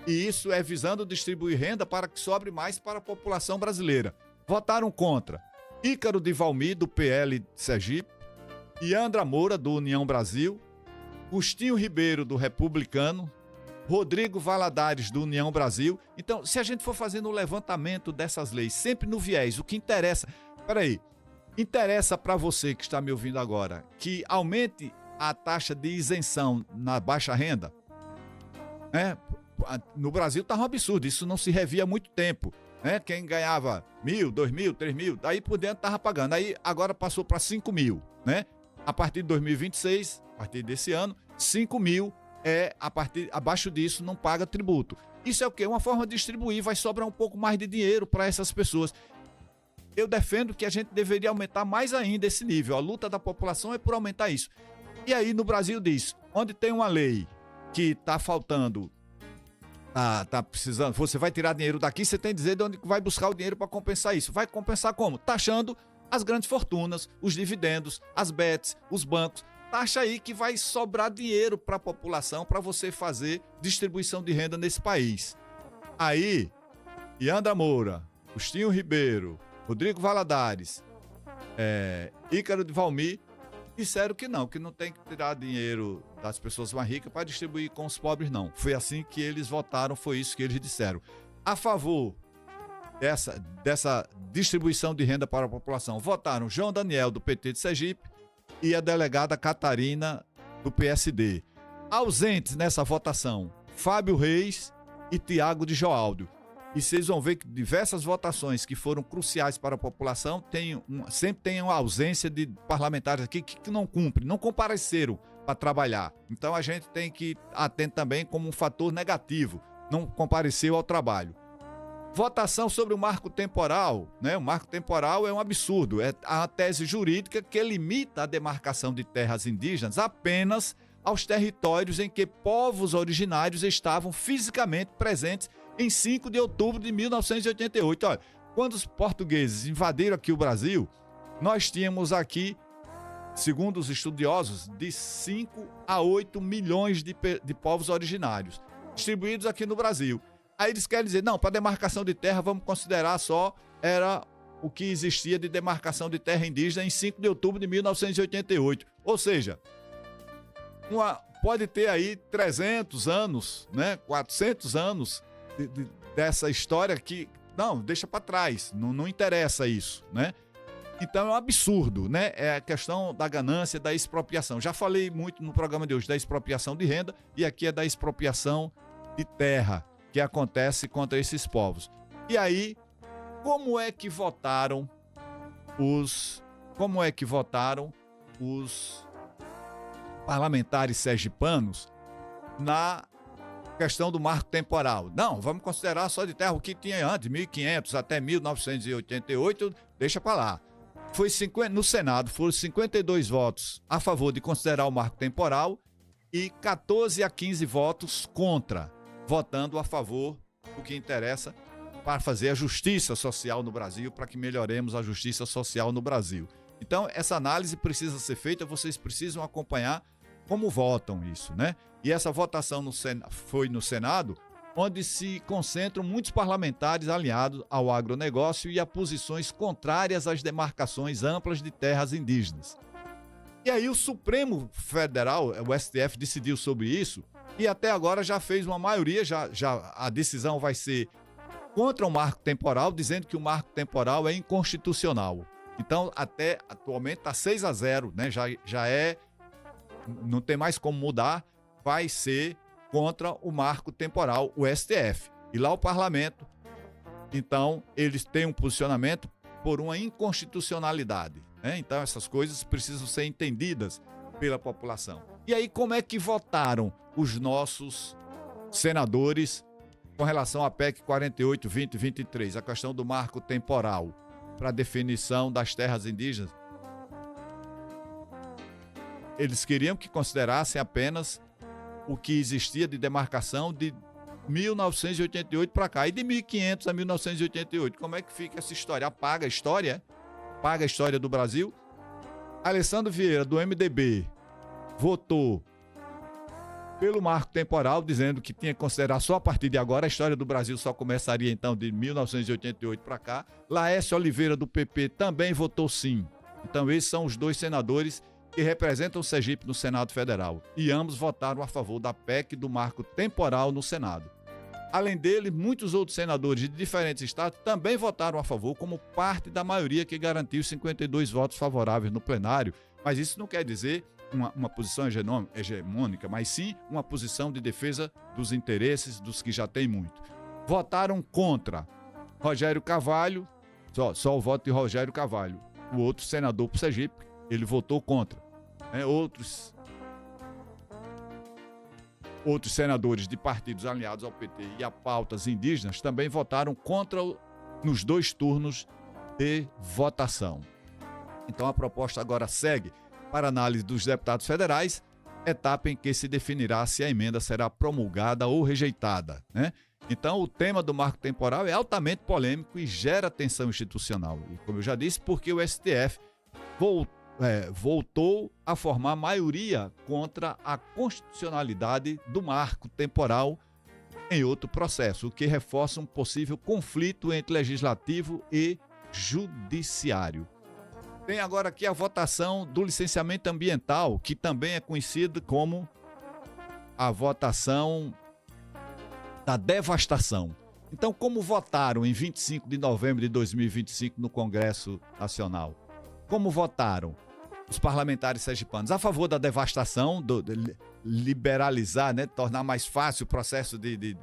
E isso é visando distribuir renda para que sobre mais para a população brasileira. Votaram contra Ícaro de Valmir, do PL de Sergipe, Iandra Moura, do União Brasil, Agostinho Ribeiro, do Republicano, Rodrigo Valadares, do União Brasil. Então, se a gente for fazendo o levantamento dessas leis, sempre no viés, o que interessa... Peraí, interessa para você que está me ouvindo agora que aumente a taxa de isenção na baixa renda? No Brasil está um absurdo, isso não se revia há muito tempo. Quem ganhava 1.000, 2.000, 3.000, daí por dentro estava pagando. Aí agora passou para 5.000, né? A partir de 2026, a partir desse ano, 5.000 abaixo disso não paga tributo. Isso é o quê? Uma forma de distribuir, vai sobrar um pouco mais de dinheiro para essas pessoas. Eu defendo que a gente deveria aumentar mais ainda esse nível. A luta da população é por aumentar isso. E aí no Brasil diz, onde tem uma lei que está faltando, tá precisando, você vai tirar dinheiro daqui, você tem que dizer de onde vai buscar o dinheiro para compensar isso. Vai compensar como? Taxando as grandes fortunas, os dividendos, as bets, os bancos. Taxa aí que vai sobrar dinheiro para a população para você fazer distribuição de renda nesse país. Aí, Iandra Moura, Agostinho Ribeiro, Rodrigo Valadares, Ícaro de Valmir, disseram que não tem que tirar dinheiro das pessoas mais ricas para distribuir com os pobres, não. Foi assim que eles votaram, foi isso que eles disseram. A favor dessa distribuição de renda para a população, votaram João Daniel, do PT de Sergipe, e a delegada Catarina, do PSD. Ausentes nessa votação, Fábio Reis e Tiago de Joaldo. E vocês vão ver que diversas votações que foram cruciais para a população sempre tem uma ausência de parlamentares aqui que não cumprem, não compareceram para trabalhar. Então a gente tem que atender também como um fator negativo, não compareceu ao trabalho. Votação sobre o marco temporal, né? O marco temporal é um absurdo, é a tese jurídica que limita a demarcação de terras indígenas apenas aos territórios em que povos originários estavam fisicamente presentes em 5 de outubro de 1988. Olha, quando os portugueses invadiram aqui o Brasil, nós tínhamos aqui, segundo os estudiosos, de 5 a 8 milhões de povos originários distribuídos aqui no Brasil. Aí eles querem dizer, não, para demarcação de terra vamos considerar só era o que existia de demarcação de terra indígena em 5 de outubro de 1988. Ou seja, pode ter aí 300 anos, né, 400 anos dessa história que, não, deixa para trás, não interessa isso, né? Então é um absurdo, né? É a questão da ganância, da expropriação. Já falei muito no programa de hoje da expropriação de renda e aqui é da expropriação de terra que acontece contra esses povos. E aí, como é que votaram os parlamentares sergipanos na questão do marco temporal? Não, vamos considerar só de terra o que tinha antes, 1500 até 1988, deixa para lá. No Senado foram 52 votos a favor de considerar o marco temporal e 14 a 15 votos contra, votando a favor do que interessa para fazer a justiça social no Brasil, para que melhoremos a justiça social no Brasil. Então, essa análise precisa ser feita, vocês precisam acompanhar como votam isso, né? E essa votação foi no Senado, onde se concentram muitos parlamentares alinhados ao agronegócio e a posições contrárias às demarcações amplas de terras indígenas. E aí o Supremo Federal, o STF, decidiu sobre isso e até agora já fez uma maioria, já a decisão vai ser contra o marco temporal, dizendo que o marco temporal é inconstitucional. Então, até atualmente está 6-0, né? Não tem mais como mudar, vai ser contra o marco temporal, o STF. E lá o parlamento, então, eles têm um posicionamento por uma inconstitucionalidade, né? Então, essas coisas precisam ser entendidas pela população. E aí, como é que votaram os nossos senadores com relação à PEC 48, 20 e 23, a questão do marco temporal para a definição das terras indígenas? eles queriam que considerassem apenas o que existia de demarcação de 1988 para cá, e de 1500 a 1988. Como é que fica essa história? Apaga a história? Apaga a história do Brasil? Alessandro Vieira, do MDB, votou pelo marco temporal, dizendo que tinha que considerar só a partir de agora. A história do Brasil só começaria então de 1988 para cá. Laércio Oliveira, do PP, também votou sim. Então esses são os dois senadores que representam o Sergipe no Senado Federal. E ambos votaram a favor da PEC do marco temporal no Senado. Além dele, muitos outros senadores de diferentes estados também votaram a favor, como parte da maioria que garantiu 52 votos favoráveis no plenário. Mas isso não quer dizer uma posição hegemônica, mas sim uma posição de defesa dos interesses dos que já tem muito. Votaram contra Rogério Carvalho, só o voto de Rogério Carvalho. O outro senador para o Sergipe, ele votou contra. Outros senadores de partidos alinhados ao PT e a pautas indígenas também votaram contra nos dois turnos de votação. Então a proposta agora segue para análise dos deputados federais, etapa em que se definirá se a emenda será promulgada ou rejeitada, né? Então, o tema do marco temporal é altamente polêmico e gera tensão institucional. E, como eu já disse, porque o STF voltou a formar maioria contra a constitucionalidade do marco temporal em outro processo, o que reforça um possível conflito entre legislativo e judiciário. Tem agora aqui a votação do licenciamento ambiental, que também é conhecido como a votação da devastação. Então, como votaram em 25 de novembro de 2025 no Congresso Nacional? Como votaram os parlamentares sergipanos? A favor da devastação, de liberalizar, né, tornar mais fácil o processo de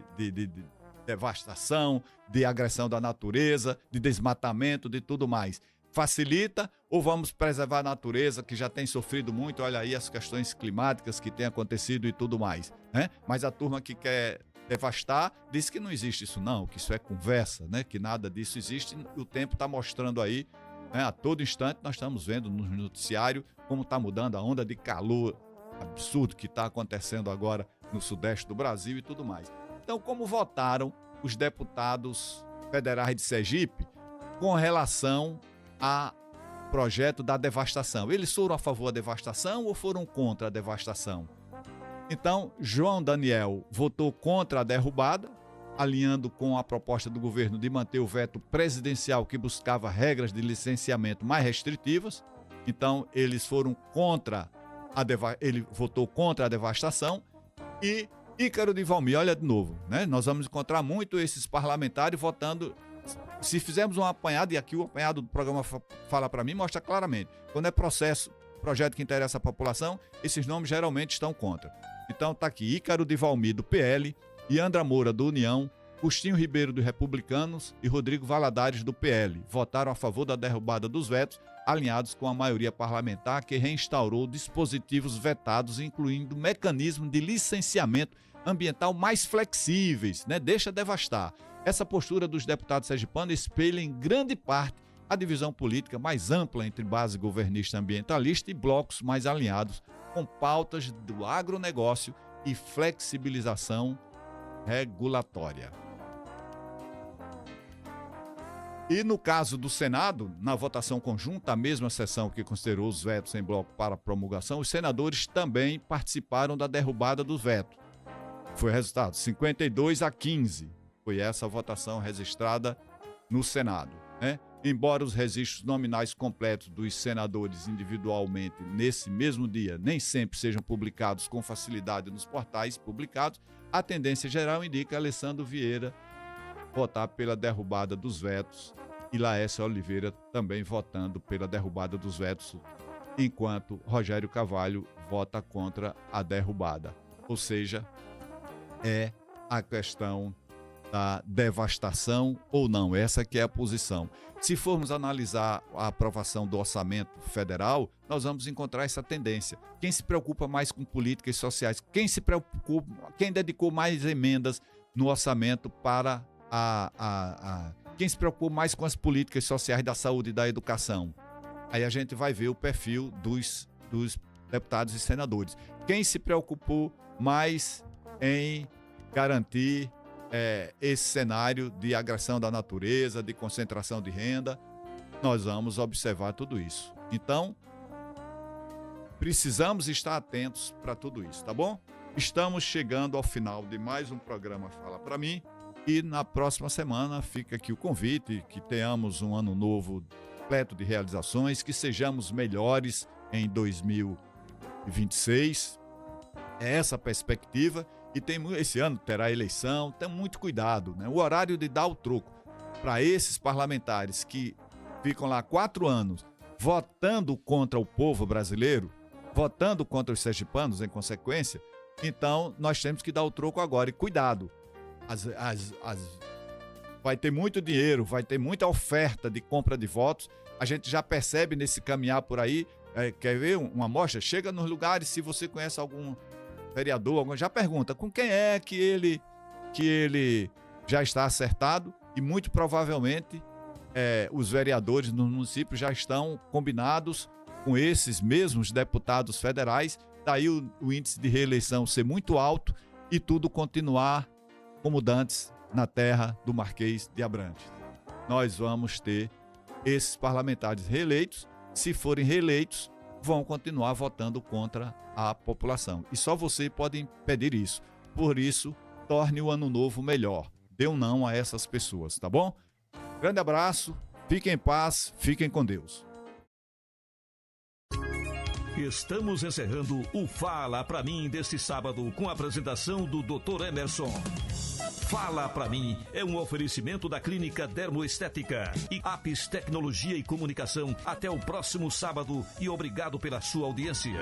devastação, de agressão da natureza, de desmatamento, de tudo mais. Facilita ou vamos preservar a natureza que já tem sofrido muito? Olha aí as questões climáticas que têm acontecido e tudo mais, né? Mas a turma que quer devastar diz que não existe isso não, que isso é conversa, né? Que nada disso existe e o tempo está mostrando aí, né? A todo instante nós estamos vendo no noticiário como está mudando a onda de calor absurdo que está acontecendo agora no sudeste do Brasil e tudo mais. Então, como votaram os deputados federais de Sergipe com relação a projeto da devastação? Eles foram a favor da devastação ou foram contra a devastação? Então, João Daniel votou contra a derrubada, alinhando com a proposta do governo de manter o veto presidencial que buscava regras de licenciamento mais restritivas. Então, eles foram contra ele votou contra a devastação. E Ícaro de Valmir, olha de novo, né? Nós vamos encontrar muito esses parlamentares votando. Se fizermos um apanhado, e aqui o apanhado do programa fala para mim, mostra claramente. Quando é projeto que interessa a população, esses nomes geralmente estão contra. Então tá aqui, Ícaro de Valmir, do PL, Iandra Moura, do União, Agostinho Ribeiro, dos Republicanos e Rodrigo Valadares, do PL. Votaram a favor da derrubada dos vetos, alinhados com a maioria parlamentar que reinstaurou dispositivos vetados, incluindo mecanismo de licenciamento ambiental mais flexíveis, né? Deixa devastar. Essa postura dos deputados sergipanos espelha em grande parte a divisão política mais ampla entre base governista ambientalista e blocos mais alinhados com pautas do agronegócio e flexibilização regulatória. E no caso do Senado, na votação conjunta, a mesma sessão que considerou os vetos em bloco para promulgação, os senadores também participaram da derrubada dos vetos. Foi o resultado, 52-15. Foi essa a votação registrada no Senado, né? Embora os registros nominais completos dos senadores individualmente nesse mesmo dia nem sempre sejam publicados com facilidade nos portais publicados, a tendência geral indica Alessandro Vieira votar pela derrubada dos vetos e Laércio Oliveira também votando pela derrubada dos vetos, enquanto Rogério Carvalho vota contra a derrubada. Ou seja, é a questão da devastação ou não, essa que é a posição. Se formos analisar a aprovação do orçamento federal, nós vamos encontrar essa tendência. Quem se preocupa mais com políticas sociais, quem dedicou mais emendas no orçamento para quem se preocupou mais com as políticas sociais da saúde e da educação. Aí a gente vai ver o perfil dos deputados e senadores. Quem se preocupou mais em garantir esse cenário de agressão da natureza, de concentração de renda, nós vamos observar tudo isso. Então, precisamos estar atentos para tudo isso, tá bom? Estamos chegando ao final de mais um programa Fala Pra Mim e na próxima semana fica aqui o convite, que tenhamos um ano novo repleto de realizações, que sejamos melhores em 2026. É essa a perspectiva. E esse ano terá eleição, tem muito cuidado, né? O horário de dar o troco para esses parlamentares que ficam lá 4 anos votando contra o povo brasileiro, votando contra os sergipanos em consequência, então nós temos que dar o troco agora. E cuidado, vai ter muito dinheiro, vai ter muita oferta de compra de votos, a gente já percebe nesse caminhar por aí. Quer ver uma amostra? Chega nos lugares, se você conhece algum vereador, já pergunta com quem é que ele já está acertado, e muito provavelmente os vereadores no município já estão combinados com esses mesmos deputados federais, daí o índice de reeleição ser muito alto e tudo continuar como dantes na terra do Marquês de Abrantes. Nós vamos ter esses parlamentares reeleitos, se forem reeleitos, vão continuar votando contra a população. E só você pode impedir isso. Por isso, torne o ano novo melhor. Dê um não a essas pessoas, tá bom? Grande abraço, fiquem em paz, fiquem com Deus. Estamos encerrando o Fala Pra Mim deste sábado com a apresentação do Dr. Emerson. Fala Pra Mim é um oferecimento da Clínica Dermoestética e Apis Tecnologia e Comunicação. Até o próximo sábado e obrigado pela sua audiência.